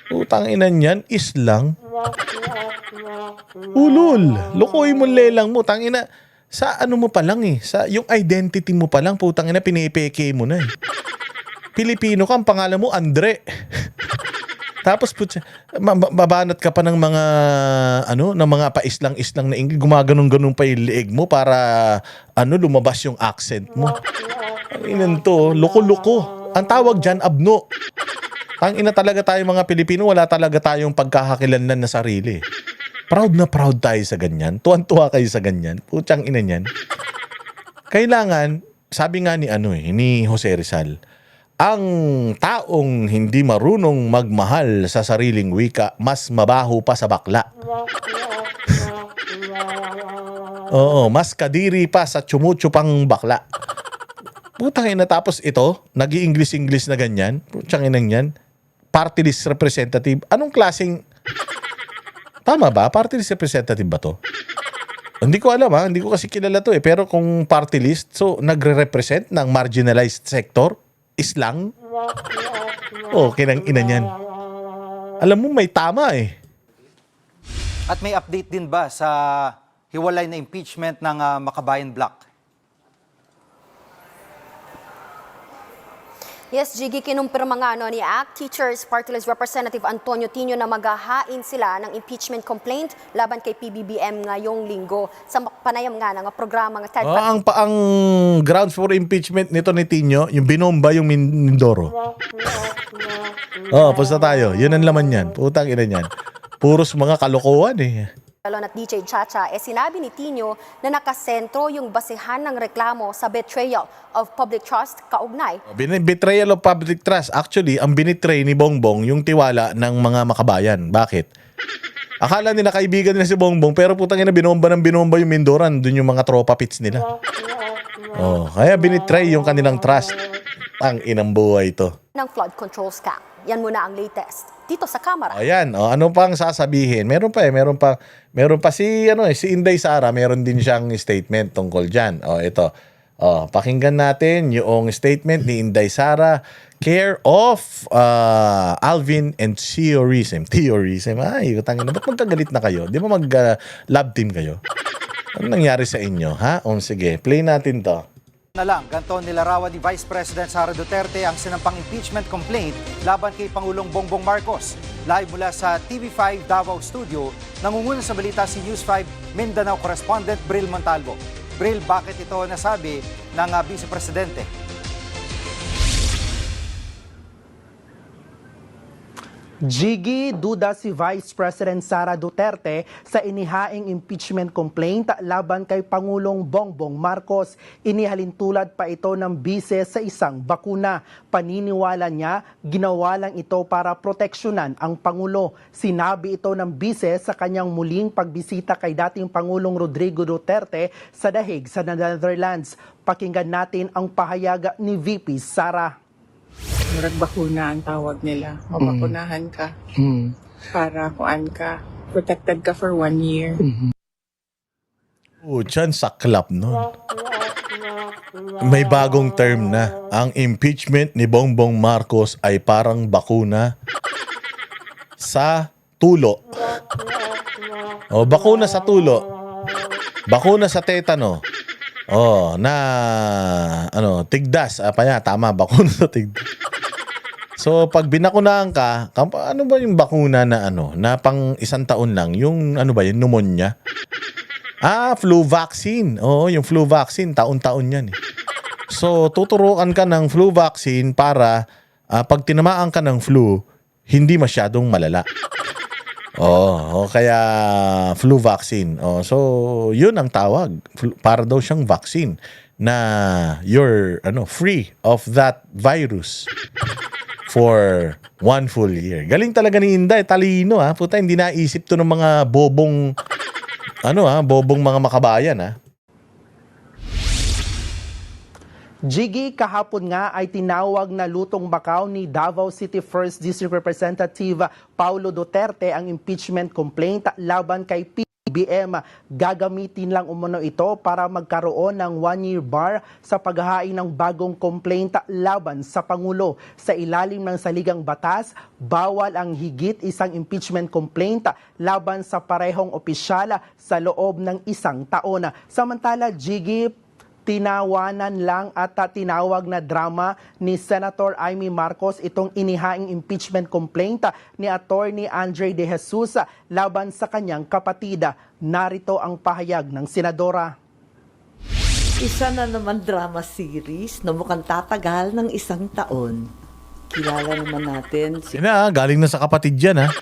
Putang ina niyan, islang. Ulul. Lukoy mo lelang mo. Tangina, sa mo pa lang sa yung identity mo pa lang, putang ina, pinipeke mo na Pilipino ka, ang pangalan mo Andre. Tapos babanat ka pa ng mga ng mga paislang-islang na English, gumaganong-ganong pa yung leeg mo para lumabas yung accent mo. Ang inan to, loko-loko. Ang tawag diyan abno. Ang ina talaga tayo mga Pilipino, wala talaga tayong pagkakakilanlan na sarili. Proud na proud tayo sa ganyan. Tuwan-tuwa kayo sa ganyan. Putsang ina niyan. Kailangan, sabi nga ni Jose Rizal, ang taong hindi marunong magmahal sa sariling wika, mas mabaho pa sa bakla. Oo, mas kadiri pa sa tsumutsupang bakla. Putang ina, tapos ito, nag-i-English na ganyan. Putang ina yan. Party list representative. Anong klaseng... Tama ba? Party list representative ba to? Hindi ko alam hindi ko kasi kilala to Pero kung party list, so nagre-represent ng marginalized sector, islang. Kinang ina niyan. Alam mo, may tama
At may update din ba sa hiwalay na impeachment ng Makabayan Bloc?
Yes, Jiggy, kinumpirma nga ni ACT Teachers Party List Representative Antonio Tino na maghahain sila ng impeachment complaint laban kay PBBM ngayong linggo sa panayam nga ng programa ng
ang grounds for impeachment nito ni Tino, yung binomba yung Mindoro. Pusta tayo. Yun ang laman yan. Putang ina yan. Puros mga kalokohan
at DJ Chacha, sinabi ni Tino na nakasentro yung basehan ng reklamo sa betrayal of public trust kaugnay.
Betrayal of public trust. Actually, ang binitray ni Bongbong yung tiwala ng mga makabayan. Bakit? Akala nila kaibigan nila si Bongbong, pero putang ina, binomba yung Mindoran. Doon yung mga tropa pits nila. Kaya binitray yung kanilang trust. Ang inang buhay ito.
Ng flood control scam. Yan muna ang latest dito sa Kamara.
Ayan, ano pang sasabihin? Meron pa si Inday Sara, meron din siyang statement tungkol diyan. Ito. Pakinggan natin yung statement ni Inday Sara, care of Alvin and Theorism. Ay, tangina, ba't magkagalit na kayo? Di ba mag-love team kayo? Ano nangyari sa inyo, ha? Sige, play natin to.
Ganito nilarawan ni Vice President Sara Duterte ang sinampang impeachment complaint laban kay Pangulong Bongbong Marcos. Live mula sa TV5 Davao Studio, nangunguna sa balita si News 5 Mindanao correspondent Bril Montalvo. Bril, bakit ito nasabi ng Vice Presidente?
Jiggy, duda si Vice President Sara Duterte sa inihaing impeachment complaint laban kay Pangulong Bongbong Marcos. Inihalin tulad pa ito ng bise sa isang bakuna. Paniniwala niya, ginawa lang ito para proteksyonan ang Pangulo. Sinabi ito ng bise sa kanyang muling pagbisita kay dating Pangulong Rodrigo Duterte sa The Hague sa Netherlands. Pakinggan natin ang pahayag ni VP Sara.
Murag bakuna ang tawag nila. Mabakunahan ka para kuan ka. Protected ka for 1 year.
Dyan saklap nun. May bagong term na. Ang impeachment ni Bongbong Marcos ay parang bakuna sa tulo. O, bakuna sa tulo. Bakuna sa tetano. Tigdas. Tama, bakuna sa tigdas. So, pag binakunahan ka, ano ba yung bakuna na na pang 1 taon lang? Yung pneumonia? Flu vaccine. Oo, yung flu vaccine, taon-taon yan eh. So, tuturukan ka ng flu vaccine para pag tinamaan ka ng flu, hindi masyadong malala. Kaya flu vaccine. So, yun ang tawag. Para daw siyang vaccine na you're free of that virus for 1 full year. Galing talaga ni Inday, talino ha. Puta, hindi naisip to ng mga bobong bobong mga makabayan ha.
Jiggy, kahapon nga ay tinawag na lutong bakaw ni Davao City 1st District Representative Paulo Duterte ang impeachment complaint laban kay PBM. Gagamitin lang umano ito para magkaroon ng 1-year bar sa paghahain ng bagong complaint laban sa Pangulo. Sa ilalim ng saligang batas, bawal ang higit isang impeachment complaint laban sa parehong opisyal sa loob ng 1 taon. Samantala, Jiggy, tinawanan lang at tinawag na drama ni Senator Amy Marcos itong inihaing impeachment complaint ni Attorney Andre De Jesus laban sa kanyang kapatid. Narito ang pahayag ng senadora.
Isa na naman drama series na mukhang tatagal ng 1 taon. Kilala naman natin si
Galing na sa kapatid yan ha.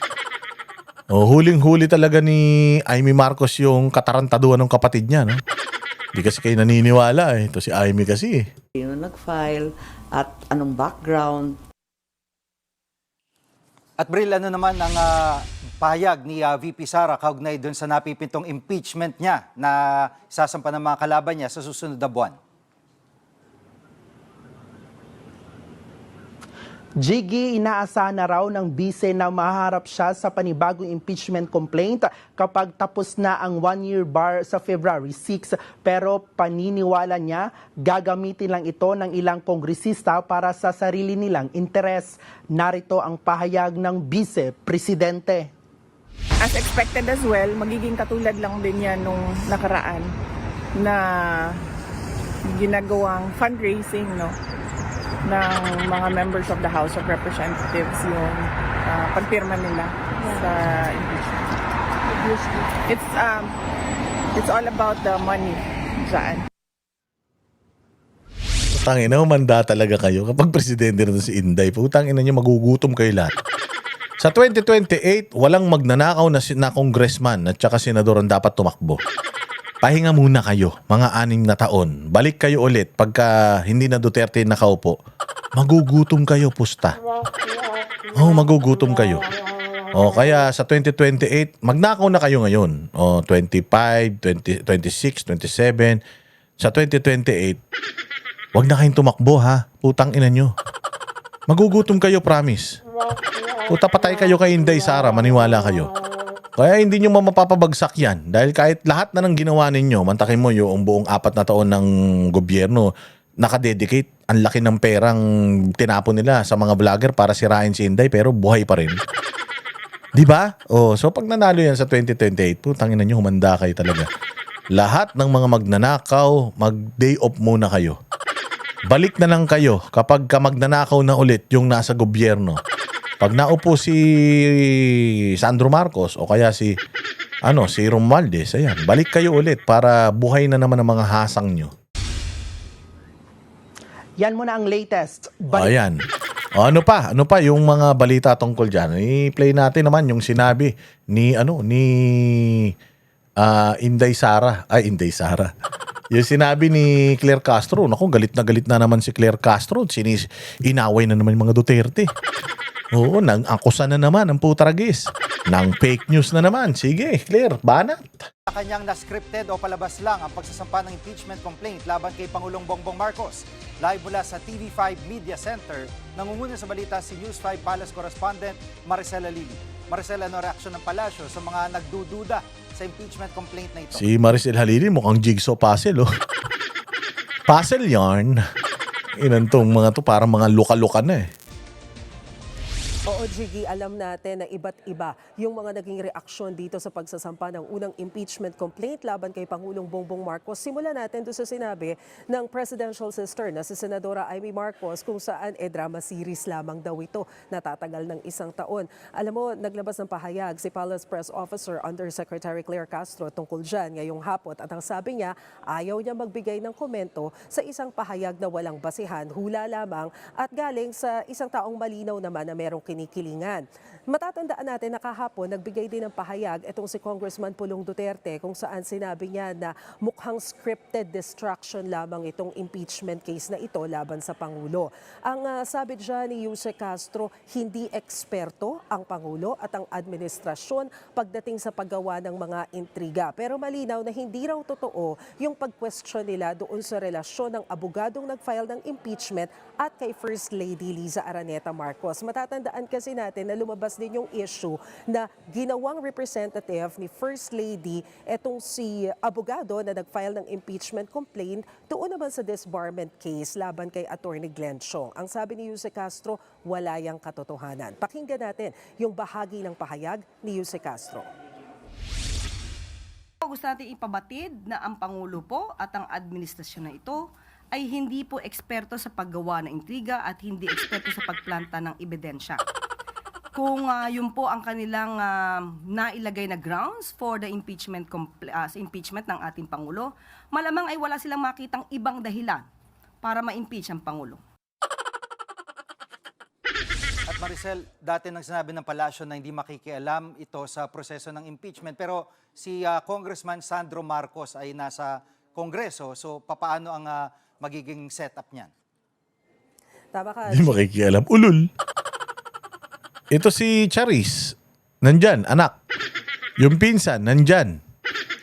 Huling-huli talaga ni Amy Marcos yung katarantaduhan ng kapatid niya, no? Hindi kasi kayo naniniwala eh. Ito si Amy kasi eh.
sino nag-file at anong background.
At Bril, ano naman ang pahayag ni VP Sara kaugnay doon sa napipintong impeachment niya na sasampa ng mga kalaban niya sa susunod na buwan?
Jiggy, inaasahan na raw ng bise na maharap siya sa panibagong impeachment complaint kapag tapos na ang 1-year bar sa February 6. Pero paniniwala niya, gagamitin lang ito ng ilang kongresista para sa sarili nilang interes. Narito ang pahayag ng Vice-Presidente.
As expected as well, magiging katulad lang din yan nung nakaraan na ginagawang fundraising, no, ng mga members of the House of Representatives yung pagpirma nila sa impeachment. It's all about the money dyan.
Putangina, humanda talaga kayo. Kapag presidente na si Inday, putangina nyo, magugutom kayo lahat. Sa 2028, walang magnanakaw na congressman at saka senador ang dapat tumakbo. Pahinga muna kayo, mga 6 na taon. Balik kayo ulit pagka hindi na Duterte nakaupo. Magugutom kayo, pusta. Magugutom kayo. Kaya sa 2028, magnakaw na kayo ngayon. 25, 20, 26, 27. Sa 2028, wag na kayong tumakbo ha. Putang ina nyo. Magugutom kayo, promise. Puta, patay kayo kay Inday Sara, maniwala kayo. Kaya hindi nyo mapapabagsak yan. Dahil kahit lahat na ng ginawa ninyo, mantakin mo yung buong 4 na taon ng gobyerno, nakadedicate, ang laki ng perang tinapon nila sa mga vlogger para sirain si Inday, pero buhay pa rin. Di ba? So pag nanalo yan sa 2028, putangin na nyo, humanda kayo talaga. Lahat ng mga magnanakaw, mag-day off muna kayo. Balik na lang kayo kapag magnanakaw na ulit yung nasa gobyerno. Pag naupo si Sandro Marcos o kaya si Romualdez, ayan, balik kayo ulit para buhay na naman ang mga hasang nyo.
Yan muna ang latest.
Ayan. O, ano pa yung mga balita tungkol diyan? I-play natin naman yung sinabi ni Inday Sara. Inday Sara. Yung sinabi ni Claire Castro. Naku, galit na naman si Claire Castro. Inaway na naman yung mga Duterte. Oo, nang-akusa na naman ang putragis. Nang fake news na naman. Sige, Claire, banat.
Kanyang na-scripted o palabas lang ang pagsasampa ng impeachment complaint laban kay Pangulong Bongbong Marcos. Live mula sa TV5 Media Center, nangunguna sa balita si News 5 Palace correspondent Maricela Lili. Maricela, ano reaksyon ng palasyo sa mga nagdududa sa impeachment complaint na ito?
Si Maricel Halili mukhang jigsaw puzzle, oh. Puzzle yarn. Inan tong mga to, parang mga luka-luka na eh.
Oo, Jiggy, alam natin na iba't iba yung mga naging reaksyon dito sa pagsasampa ng unang impeachment complaint laban kay Pangulong Bongbong Marcos. Simulan natin doon sa sinabi ng presidential sister na si Senadora Amy Marcos kung saan drama series lamang daw ito natatagal ng 1 taon. Alam mo, naglabas ng pahayag si Palace Press Officer Undersecretary Claire Castro tungkol dyan ngayong hapon at ang sabi niya, ayaw niya magbigay ng komento sa isang pahayag na walang basihan, hula lamang at galing sa isang taong malinaw naman na merong kinikilingan. Matatandaan natin na kahapon, nagbigay din ng pahayag itong si Congressman Pulong Duterte kung saan sinabi niya na mukhang scripted distraction lamang itong impeachment case na ito laban sa Pangulo. Ang sabi dyan ni Yuse Castro, hindi eksperto ang Pangulo at ang administrasyon pagdating sa paggawa ng mga intriga. Pero malinaw na hindi raw totoo yung pag-question nila doon sa relasyon ng abogadong nag-file ng impeachment at kay First Lady Liza Araneta Marcos. Matatandaan kasi natin na lumabas din yung issue na ginawang representative ni First Lady etong si abogado na nag-file ng impeachment complaint doon naman sa disbarment case laban kay Attorney Glenn Chong. Ang sabi ni Yuse Castro, wala yang katotohanan. Pakinggan natin yung bahagi ng pahayag ni Yuse Castro.
Gusto natin ipabatid na ang Pangulo po at ang administrasyon na ito ay hindi po eksperto sa paggawa ng intriga at hindi eksperto sa pagplanta ng ebidensya. Kung yun po ang kanilang nailagay na grounds for the impeachment ng ating Pangulo, malamang ay wala silang makitang ibang dahilan para ma-impeach ang Pangulo.
At Maricel, dati nang sinabi ng palasyo na hindi makikialam ito sa proseso ng impeachment. Pero si Congressman Sandro Marcos ay nasa Kongreso. So papaano ang magiging setup niyan?
Tama ka.
Hindi makikialam. Ulul. Ito si Charis, nandyan, anak. Yung pinsan, nandyan.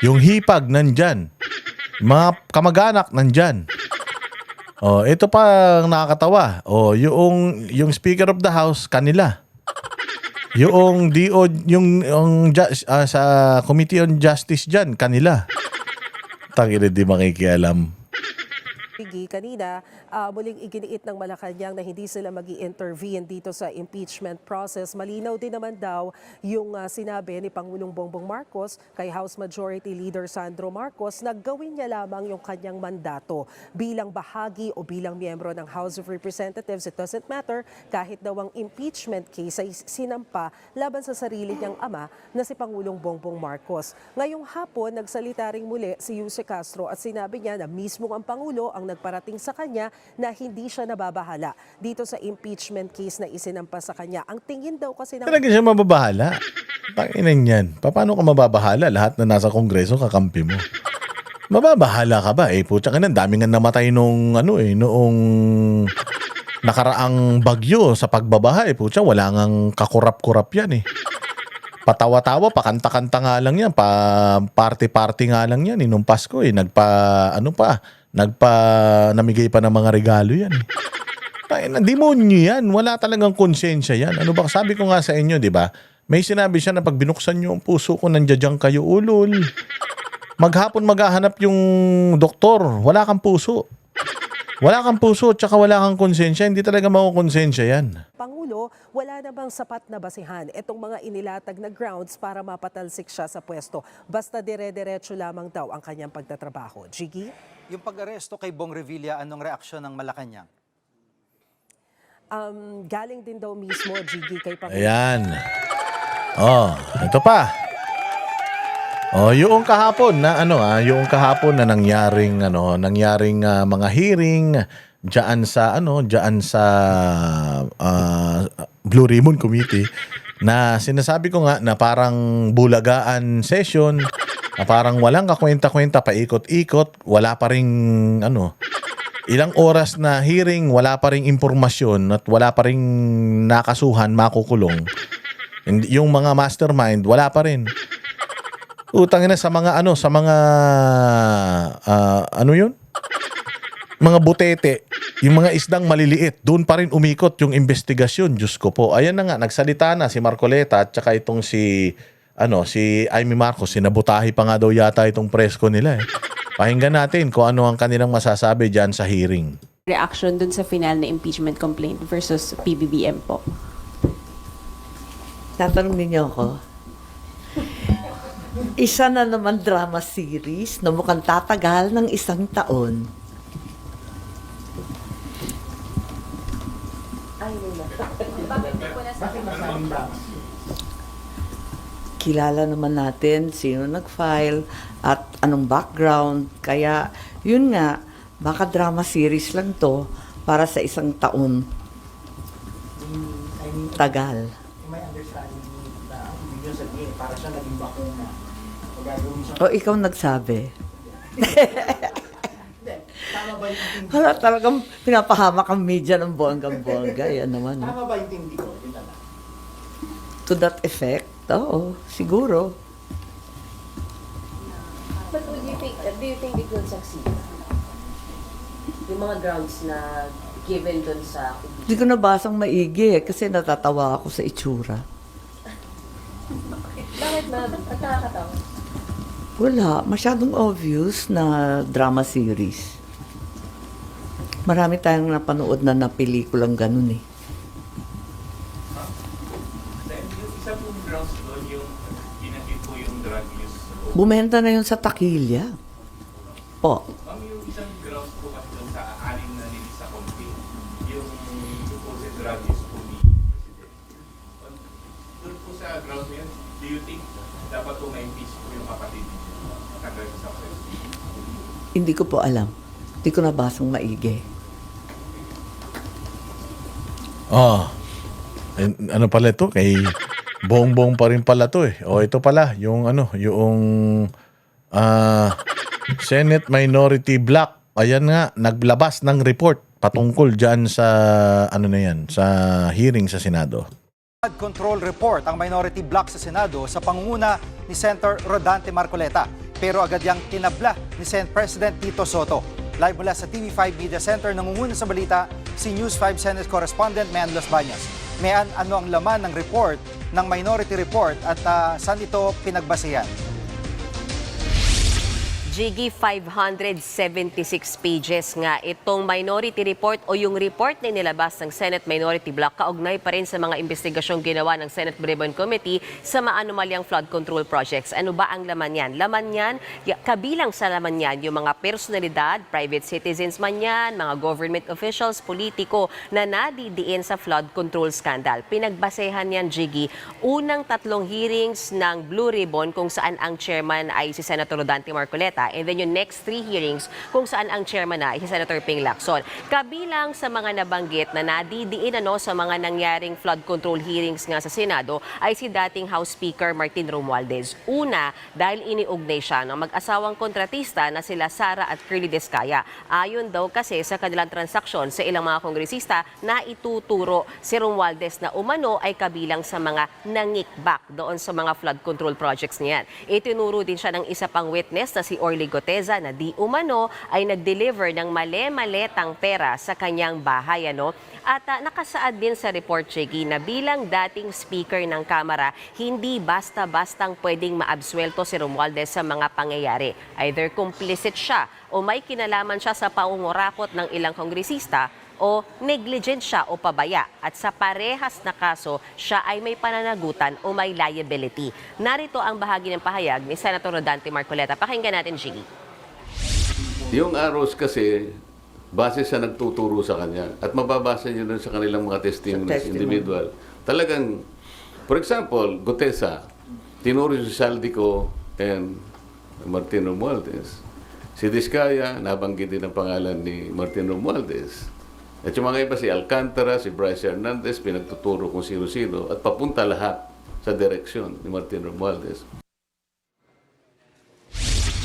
Yung hipag, nandyan. Mga kamag-anak, nandyan. Oh, ito pa ang nakakatawa. Oh, yung Speaker of the House, kanila. Yung DO, sa Committee on Justice dyan, kanila. Tangina, di makikialam.
Kanina, muling iginiit ng Malacanang na hindi sila magi-intervene dito sa impeachment process. Malinaw din naman daw yung sinabi ni Pangulong Bongbong Marcos kay House Majority Leader Sandro Marcos na gawin niya lamang yung kanyang mandato bilang bahagi o bilang miyembro ng House of Representatives. It doesn't matter kahit daw ang impeachment case ay sinampa laban sa sarili niyang ama na si Pangulong Bongbong Marcos. Ngayong hapon, nagsalita ring muli si Yuse Castro at sinabi niya na mismo ang Pangulo ang nagparating sa kanya na hindi siya nababahala dito sa impeachment case na isinampa sa kanya. Ang tingin daw kasi ng...
Talaga siya mababahala. Tanginan yan. Paano ka mababahala? Lahat na nasa Kongreso, kakampi mo. Mababahala ka ba? Putya ka na, dami nga namatay noong nakaraang bagyo sa pagbabaha. Putya, wala ngang kakurap-kurap yan Patawa-tawa, pakanta-kanta nga lang yan, pa-party-party nga lang yan. Nung Pasko namigay pa ng mga regalo yan. Demonyo yan. Wala talagang konsensya yan. Ano ba? Sabi ko nga sa inyo, di ba? May sinabi siya na pag binuksan nyo ang puso ko, nandiyan kayo, ulol. Maghapon maghahanap yung doktor. Wala kang puso. Wala kang puso, tsaka wala kang konsensya. Hindi talaga makukonsensya yan.
Pangulo, wala namang sapat na basihan itong mga inilatag na grounds para mapatalsik siya sa pwesto. Basta dire-diretso lamang daw ang kanyang pagtatrabaho. Jiggy?
Yung pag-aresto kay Bong Revilla, anong reaksyon ng Malacanang?
Galing din daw mismo, Jiggy, kay Pangulo.
Ayan. Ito pa. Yung kahapon na nangyaring mga hearing diyan sa Blue Ribbon Committee na sinasabi ko nga na parang bulagaan session, na parang walang kakwenta-kwenta, paikot-ikot, wala pa ring ilang oras na hearing, wala pa ring impormasyon at wala pa ring nakasuhan, makukulong. Yung mga mastermind, wala pa rin. Utangin na sa mga mga butete, yung mga isdang maliliit, doon pa rin umikot yung investigasyon. Diyos ko po. Ayan na nga, nagsalita na si Marcoleta at saka itong si Amy Marcos, sinabutahi pa nga daw yata itong presko nila eh. Pakinggan natin kung ano ang kanilang masasabi dyan sa hearing.
Reaction dun sa final na impeachment complaint versus PBBM po.
Tatanong ninyo ako. Isa na naman drama series na mukhang tatagal ng 1 taon. Kilala naman natin sino nag-file at anong background. Kaya, yun nga, baka drama series lang to para sa 1 taon. Tagal.
May understanding na hindi nyo sabihin para siya naging bakuna.
O ikaw nagsabi.
Tama ba yung intindi?
Hala, talagang pinapahamak ang media ng bonggang-bongga. Yan naman. No?
Tama ba yung intindi ko?
To that effect, oo, siguro.
But do you think it will succeed? Yung mga grounds na given dun sa...
Hindi ko nabasang maigi kasi natatawa ako sa itsura.
Bakit ma'am? At nakakatawa?
Wala, masyadong obvious na drama series. Marami tayong napanood na pelikulang ganun eh.
Isa pong grounds doon yung pinakit po yung drug use.
Bumenta na yun sa takilya. Po.
Ma'am, yung isang grounds po kasi doon sa 6 na nilisa sa complaint, yung supposed drug use po ni President. Doon po sa grounds na yun, do you think dapat po ma-impeach po yung kapatid sa President?
Hindi ko po alam. Hindi ko nabasang maigi.
Ano pala ito? Kay Bongbong pa rin pala to eh. O ito pala, yung Senate Minority Block. Ayan nga, naglabas ng report patungkol dyan sa sa hearing sa Senado.
Flood control report ang minority block sa Senado sa pangunguna ni Senator Rodante Marcoleta. Pero agad yang tinabla ni Senate President Tito Soto. Live mula sa TV5 Media Center, nangunguna sa balita si News 5 Senate Correspondent Mean Los Baños. Mean, ano ang laman ng report, ng minority report at saan ito pinagbasehan?
Jiggy, 576 pages nga itong minority report o yung report na inilabas ng Senate Minority Block kaugnay pa rin sa mga investigasyong ginawa ng Senate Ribbon Committee sa maanomalyang flood control projects. Ano ba ang laman yan? Laman yan, kabilang sa laman yan, yung mga personalidad, private citizens man yan, mga government officials, politiko na nadidiin sa flood control scandal. Pinagbasehan yan, Jiggy, unang 3 hearings ng Blue Ribbon kung saan ang chairman ay si Senator Rodante Marcoleta. And then yung next 3 hearings kung saan ang chairman na si Senator Ping Lacson. Kabilang sa mga nabanggit na nadidiin sa mga nangyaring flood control hearings nga sa Senado ay si dating House Speaker Martin Romualdez. Una, dahil iniugnay siya ng mag-asawang kontratista na sila Sara at Curly Descaya. Ayon daw kasi sa kanilang transaksyon sa ilang mga kongresista na ituturo si Romualdez na umano ay kabilang sa mga nangikback doon sa mga flood control projects niyan. Itinuro din siya ng isa pang witness na si Orly Goteza na di umano ay nag-deliver ng mali-maletang pera sa kanyang bahay. At nakasaad din sa report, Chigi, na bilang dating speaker ng Kamara, hindi basta-bastang pwedeng maabsuelto si Romualdez sa mga pangyayari. Either complicit siya o may kinalaman siya sa paungurakot ng ilang kongresista o negligent siya o pabaya. At sa parehas na kaso, siya ay may pananagutan o may liability. Narito ang bahagi ng pahayag ni Senator Rodante Marcoleta. Pakinggan natin, Jiggy.
Yung arrows kasi, base sa nagtuturo sa kanya at mababasa nyo dun sa kanilang mga testimonies individual. Talagang, for example, Goteza, tinuro si Saldico and Martin Romualdez. Si Descaya, nabanggit din ang pangalan ni Martin Romualdez. At yung mga iba, si Alcantara, si Bryce Hernandez, pinagtuturo kung sino-sino at papunta lahat sa direksyon ni Martin Romualdez.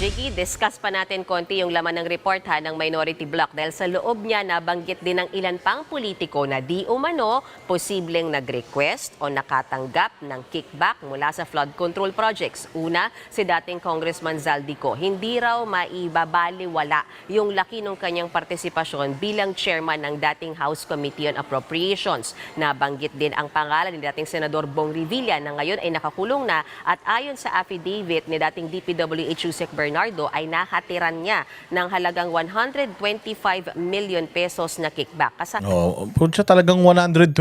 Jiggy, discuss pa natin konti yung laman ng report ng Minority Block dahil sa loob niya nabanggit din ng ilan pang politiko na di umano posibleng nag-request o nakatanggap ng kickback mula sa flood control projects. Una, si dating Congressman Zaldico, hindi raw maibabaliwala yung laki ng kanyang partisipasyon bilang chairman ng dating House Committee on Appropriations. Nabanggit din ang pangalan ni dating Senador Bong Revilla na ngayon ay nakakulong na at ayon sa affidavit ni dating DPWH Yusek Bernardo ay nahatiran niya ng halagang 125 million pesos na kickback.
Siya talagang 125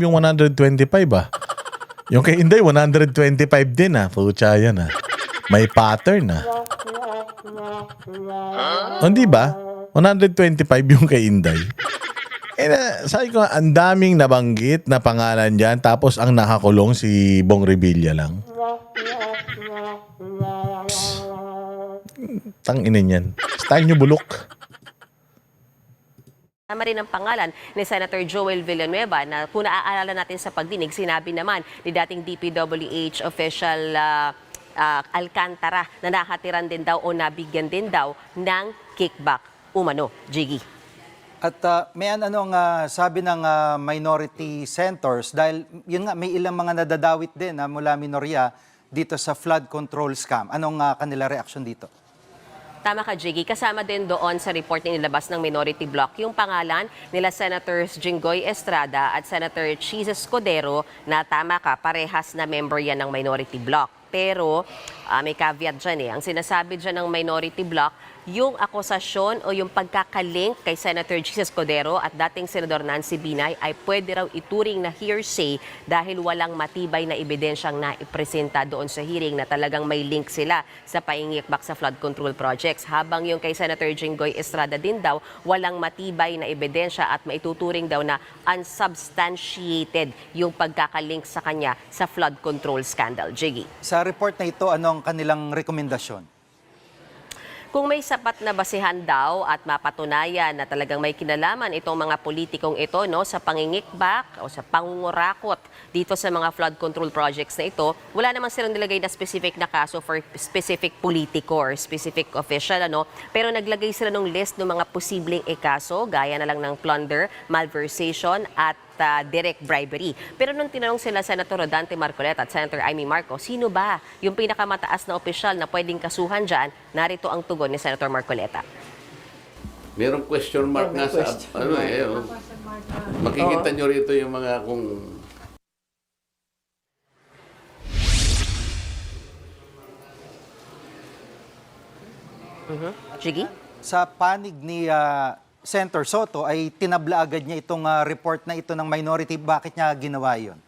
yung 125 ah. Yung kay Inday 125 din ah. Pucha yan ah. May pattern ah. Hindi ba? 125 yung kay Inday. Sabi ko, ang daming nabanggit na pangalan dyan tapos ang nakakulong si Bong Revilla lang. Tanginin yan. Style nyo bulok.
Tama rin ang pangalan ni Senator Joel Villanueva na kung naaalala natin sa pagdinig, sinabi naman ni dating DPWH official Alcantara na nakatiran din daw o nabigyan din daw ng kickback umano. Jiggy.
At may anong sabi ng minority centers dahil yun nga may ilang mga nadadawit din mula minorya dito sa flood control scam. Anong kanila reaksyon dito?
Tama ka, Jiggy. Kasama din doon sa report na nilabas ng Minority Block yung pangalan nila Senators Jinggoy Estrada at Senator Chis Escudero na tama ka, parehas na member yan ng Minority Block. Pero may caveat dyan eh. Ang sinasabi dyan ng Minority Block, yung akusasyon o yung pagkakalink kay Senator Chis Escudero at dating Senador Nancy Binay ay pwede raw ituring na hearsay dahil walang matibay na ebidensyang naipresenta doon sa hearing na talagang may link sila sa paingikbak sa flood control projects. Habang yung kay Senator Jinggoy Estrada din daw, walang matibay na ebidensya at maituturing daw na unsubstantiated yung pagkakalink sa kanya sa flood control scandal. Jiggy.
Sa report na ito, anong kanilang rekomendasyon?
Kung may sapat na basihan daw at mapatunayan na talagang may kinalaman itong mga politikong ito sa pangingikbak o sa pangungurakot dito sa mga flood control projects na ito, wala naman silang nilagay na specific na kaso for specific politiko or specific official. Pero naglagay sila ng list ng mga posibleng ikaso, gaya na lang ng plunder, malversation at direct bribery. Pero nung tinanong sila Senator Rodante Marcoleta at Senator Amy Marcos, sino ba yung pinakamataas na opisyal na pwedeng kasuhan dyan, narito ang tugon ni Senator Marcoleta.
Merong question mark nga sa makikita nyo rito yung mga kung
Jiggy?
Sa panig ni Senator Soto ay tinabla agad niya itong report na ito ng minority. Bakit niya ginawa yun?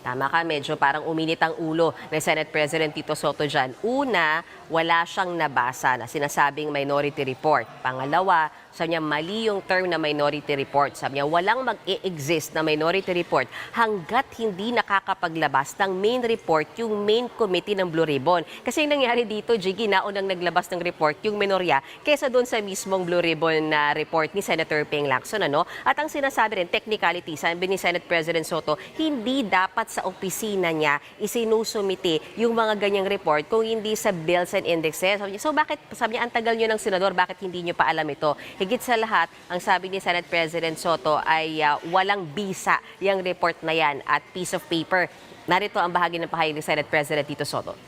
Tama ka, medyo parang uminit ang ulo ni Senate President Tito Soto dyan. Una, wala siyang nabasa na sinasabing minority report. Pangalawa, sabi niya mali yung term na minority report. Sabi niya walang mag-e-exist na minority report hanggat hindi nakakapaglabas ng main report yung main committee ng Blue Ribbon. Kasi yung nangyari dito, Jiggy, naunang naglabas ng report yung minorya kesa doon sa mismong Blue Ribbon na report ni Senator Ping Lacson. At ang sinasabi rin, technicality, sabi ni Senate President Soto, hindi dapat sa opisina niya isinusumite yung mga ganyang report kung hindi sa bills and indexes. So bakit, sabi niya, ang tagal nyo ng senador, bakit hindi nyo pa alam ito? Higit sa lahat, ang sabi ni Senate President Soto ay walang bisa yung report na yan at piece of paper. Narito ang bahagi ng pahayag ni Senate President Tito Soto.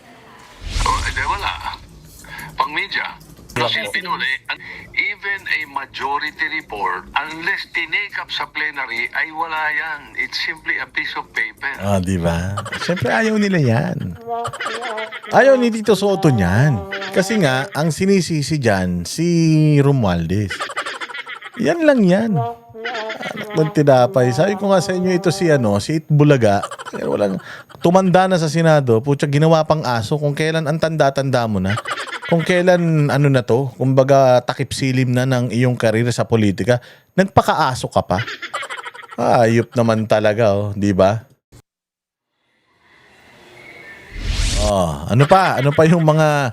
Wala. Pang-media. Kasi pinuli, even a majority report, unless tinake up sa plenary, ay wala yan. It's simply a piece of paper.
Di ba? Siyempre ayaw nila yan. Ayaw ni Tito Soto niyan. Kasi nga, ang sinisisi dyan, si Romualdez. Yan lang yan. Anak ng tinapay. Sabi ko nga sa inyo, ito si Itbulaga. Walang, tumanda na sa Senado. Putya, ginawa pang aso. Kung kailan ang tanda-tanda mo na. Kung kailan, kumbaga takip silim na ng iyong karir sa politika, nagpakaaso ka pa. Ayop naman talaga, di ba? Ano pa yung mga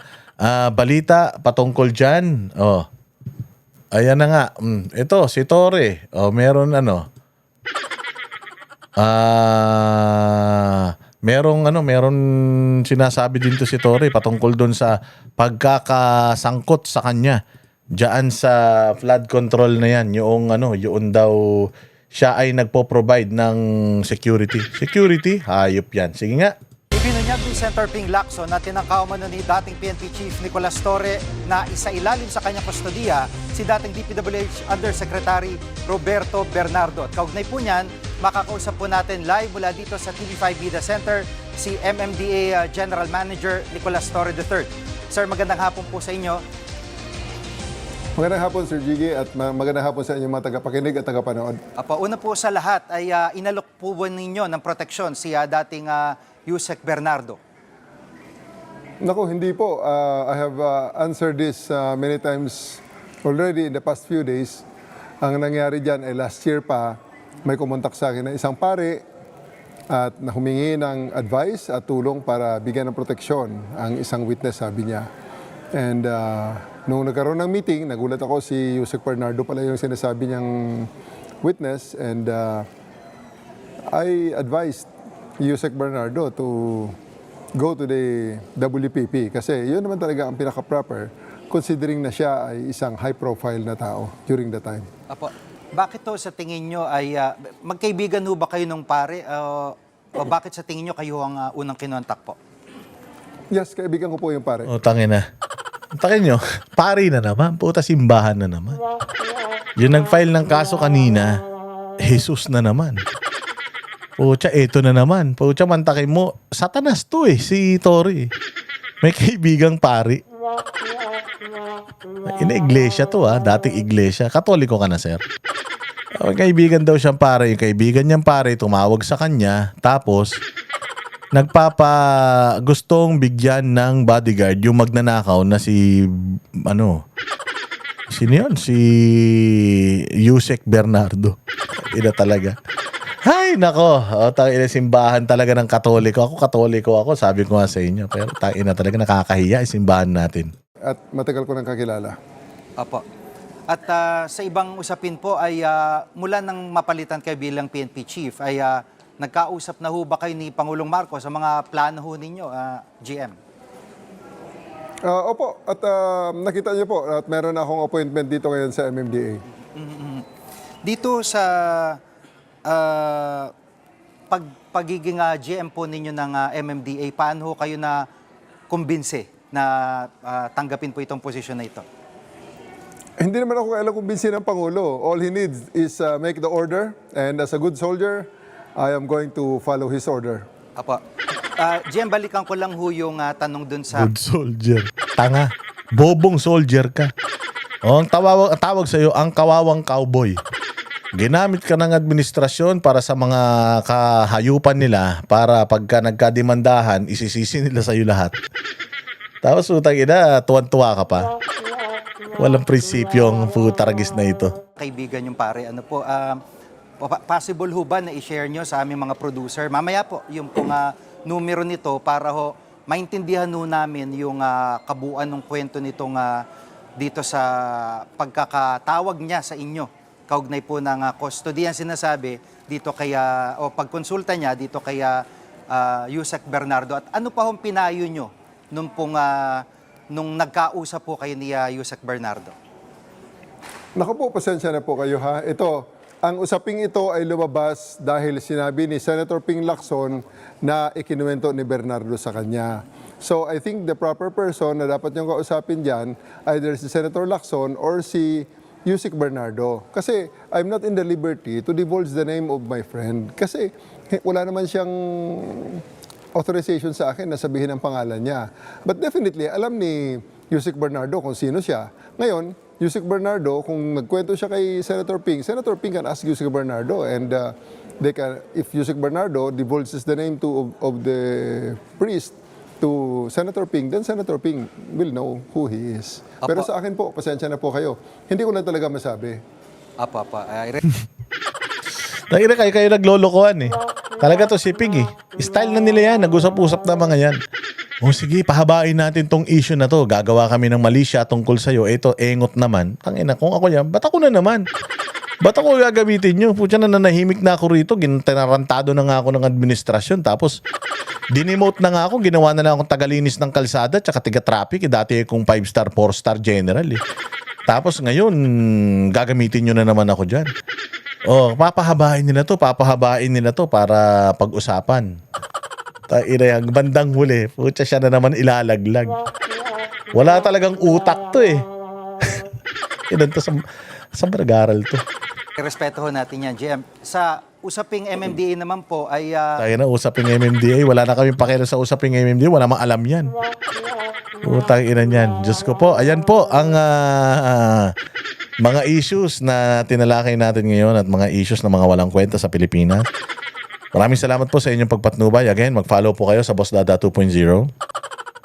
balita patungkol dyan? Ayan na nga. Ito, si Torre. Meron ano. Meron sinasabi din to si Torre patungkol doon sa pagkakasangkot sa kanya. Diyan sa flood control na yan, yung daw siya ay nagpo-provide ng security. Security? Hayop yan. Sige nga.
Ibinunyag ni Senator Ping Lacson na tinangkaw man ni dating PNP Chief Nicolas Torre na isailalim sa kanyang kustodiya si dating DPWH Undersecretary Roberto Bernardo. At kaugnay po niyan, makakausap po natin live mula dito sa TV5 Vida Center si MMDA General Manager Nicolas Torre III. Sir, magandang hapon po sa inyo.
Magandang hapon, Sir Jiggy, at magandang hapon sa inyong mga tagapakinig at tagapanood.
Una po sa lahat ay inalok po ba ninyo ng proteksyon si dating Yusek Bernardo?
Naku, hindi po. I have answered this many times already in the past few days. Ang nangyari dyan ay last year pa, may kumontak sa akin na isang pare at humingi ng advice at tulong para bigyan ng proteksyon ang isang witness, sabi niya. And nung nagkaroon ng meeting, nagulat ako si Yusek Bernardo pala yung sinasabi niyang witness, and I advised Yusek Bernardo to go to the WPP kasi yun naman talaga ang pinaka-proper considering na siya ay isang high-profile na tao during the time.
Apo, bakit to sa tingin nyo ay magkaibigan ho ba kayo nung pare o bakit sa tingin nyo kayo ang unang kinontak po?
Yes, kaibigan ko po yung pare.
Tangin na. Takin nyo, pari na naman. Puta, simbahan na naman. Yung nag-file ng kaso kanina, Jesus na naman. Pucha, eto na naman. Pucha, mantakin mo. Satanas to si Tori. May kaibigang pari. Ina-iglesia to dating iglesia. Katoliko ka na, sir. May kaibigan daw siyang pare. Yung kaibigan niyang pare tumawag sa kanya. Tapos, gustong bigyan ng bodyguard yung magnanakaw na si sino yun? Si Yusek Bernardo. Ina talaga. Hay, nako. Simbahan talaga ng Katoliko. Katoliko ako. Sabi ko nga sa inyo. Pero ina talaga nakakahiya simbahan natin.
At matagal ko nang kakilala.
Apo. At sa ibang usapin po ay mula nang mapalitan kayo bilang PNP Chief ay nagkausap na ho ba kayo ni Pangulong Marcos sa mga plano ho ninyo, GM?
Opo, at nakita niyo po at meron akong appointment dito ngayon sa MMDA.
Dito sa pagiging GM po ninyo ng MMDA, paano ho kayo na kumbinse na tanggapin po itong posisyon na ito?
Hindi naman ako kailangang kumbinsin ng Pangulo. All he needs is make the order, and as a good soldier, I am going to follow his order.
Apo. GM, balikan ko lang ho yung tanong dun sa...
Good soldier. Tanga. Bobong soldier ka. Ang tawag sa'yo, ang kawawang cowboy. Ginamit ka ng administrasyon para sa mga kahayupan nila para pagka nagkadimandahan, isisisi nila sa'yo lahat. Tapos utang ina, tuwan-tuwa ka pa. Walang prinsipyo ang putaragis na ito.
Kaibigan yung pare, possible ho ba na i-share nyo sa aming mga producer? Mamaya po, yung pong numero nito para ho maintindihan ho namin yung kabuuan ng kwento nitong dito sa pagkakatawag niya sa inyo. Kaugnay po ng custody ang sinasabi dito kaya, o pagkonsulta niya dito kaya Yusek Bernardo. At ano pa hong pinayo nyo nung nagkausap po kayo ni Yusek Bernardo?
Naku po, pasensya na po kayo ha. Ang usaping ito ay lumabas dahil sinabi ni Senator Ping Lacson na ikinuwento ni Bernardo sa kanya. So I think the proper person na dapat niyong kausapin dyan, either si Senator Lacson or si Yusek Bernardo. Kasi I'm not in the liberty to divulge the name of my friend. Kasi wala naman siyang authorization sa akin na sabihin ang pangalan niya. But definitely, alam ni Yusek Bernardo kung sino siya. Ngayon, Yusek Bernardo, kung nagkwento siya kay Senator Ping can ask Yusek Bernardo, and if Yusek Bernardo divulges the name of the priest to Senator Ping, then Senator Ping will know who he is. Apa. Pero sa akin po, pasensya na po kayo. Hindi ko lang talaga masabi.
Kayo naglolokohan Talaga to si Ping Style na nila yan. Nag-usap-usap na mga yan. O sige, pahabain natin tong issue na to. Gagawa kami ng mali siya tungkol sa'yo. Ito, engot naman. Tangina, kung ako yan, ba't ako na naman? Ba't ako gagamitin nyo? Putya na nanahimik na ako rito. Tinarantado na nga ako ng administrasyon. Tapos, dinemote na nga ako. Ginawa na lang akong tagalinis ng kalsada tsaka tiga-traffic. Dati akong 5-star, 4-star general. Tapos ngayon, gagamitin nyo na naman ako dyan. Papahabain nila to para pag-usapan. Taina yung bandang huli. Putya siya na naman ilalaglag. Wala talagang utak to eh. Ilan to sa baragaral to.
Respeto natin yan, GM. Sa usaping MMDA naman po ay...
Tayo na, usaping MMDA. Wala na kaming pakialam sa usaping MMDA. Wala mang alam yan. Utang ina yan. Diyos ko po. Ayan po ang mga issues na tinalakay natin ngayon at mga issues na mga walang kwenta sa Pilipinas. Maraming salamat po sa inyong pagpatnubay. Again, mag-follow po kayo sa Boss Dada 2.0.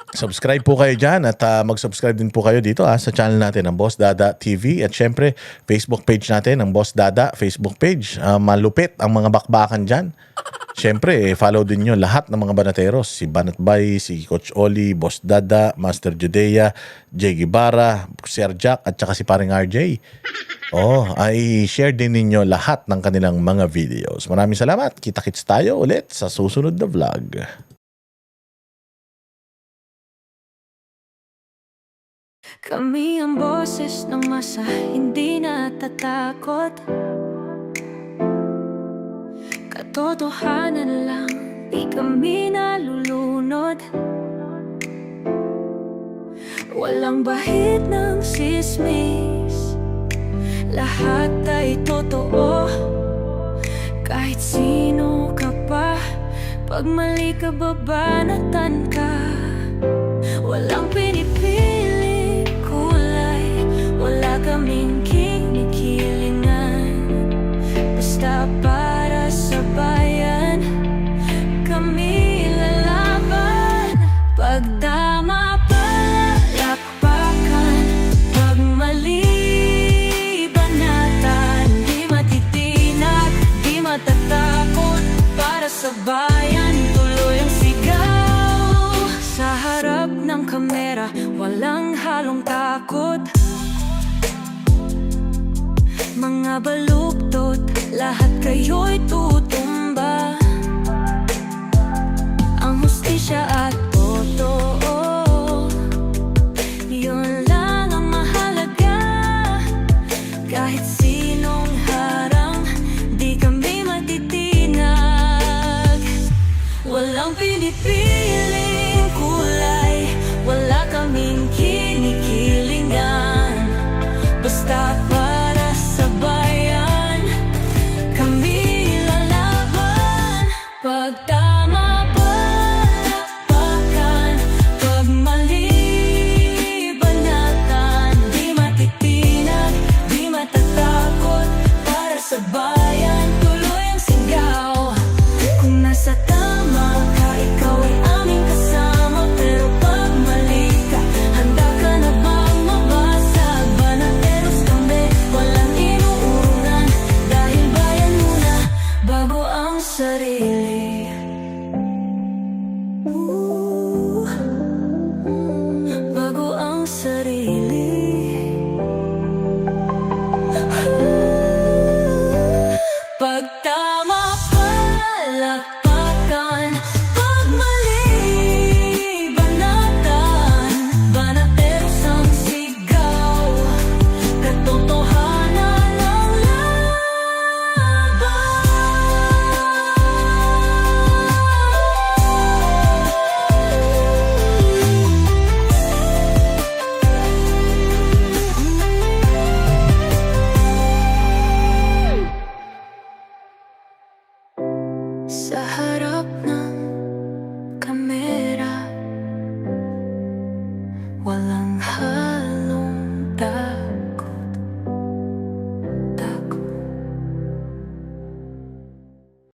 Subscribe po kayo dyan at mag-subscribe din po kayo dito sa channel natin ng Boss Dada TV at syempre Facebook page natin ng Boss Dada Facebook page. Malupit ang mga bakbakan dyan. Syempre, follow din nyo lahat ng mga banateros. Si Banat Bay, si Coach Oli, Boss Dada, Master Judea, Jay Guevara, Sir Jack at saka si Paring RJ. Ay share din ninyo lahat ng kanilang mga videos. Maraming salamat. Kita-kits tayo ulit sa susunod na vlog.
Kami ang boses ng masa, hindi natatakot. Katotohanan lang, di kami nalulunod. Walang bahid ng sismis, lahat ay totoo. Kahit sino ka pa, pag mali ka babanatan ka. Walang pinipili kulay, wala kaming kinikilingan. Basta para sa bayan, kami lalaban. Pag tama palakpakan, pag mali banatan. Di matitinag, di matatakot, para sa bayan tuloy ang sigaw. Sa harap ng kamera, walang halong takot. Mga baluktot, lahat kayo'y tutumba. Ang hustisya at totoo, yun lang ang mahalaga. Kahit sinong harang, di kami matitinag. Walang pinipiling kulay, wala kaming kinikilingan. Basta para sa bayan, kami lalaban. Pag tama palakpakan, pag mali banatan. Di matitinag, di matatakot, para sa bayan tuloy ang sigaw. Kung nasa tama ka, ikaw ay aming kasama. Pero pag mali ka, handa ka na bang mabasag? Banateros kami, walang inuunan. Dahil bayan muna, bago ang sarili. Bago ang sarili. Pag tama palakpakan, pag mali banatan. Banateros ang sigaw, katotohanan ang laban. Sa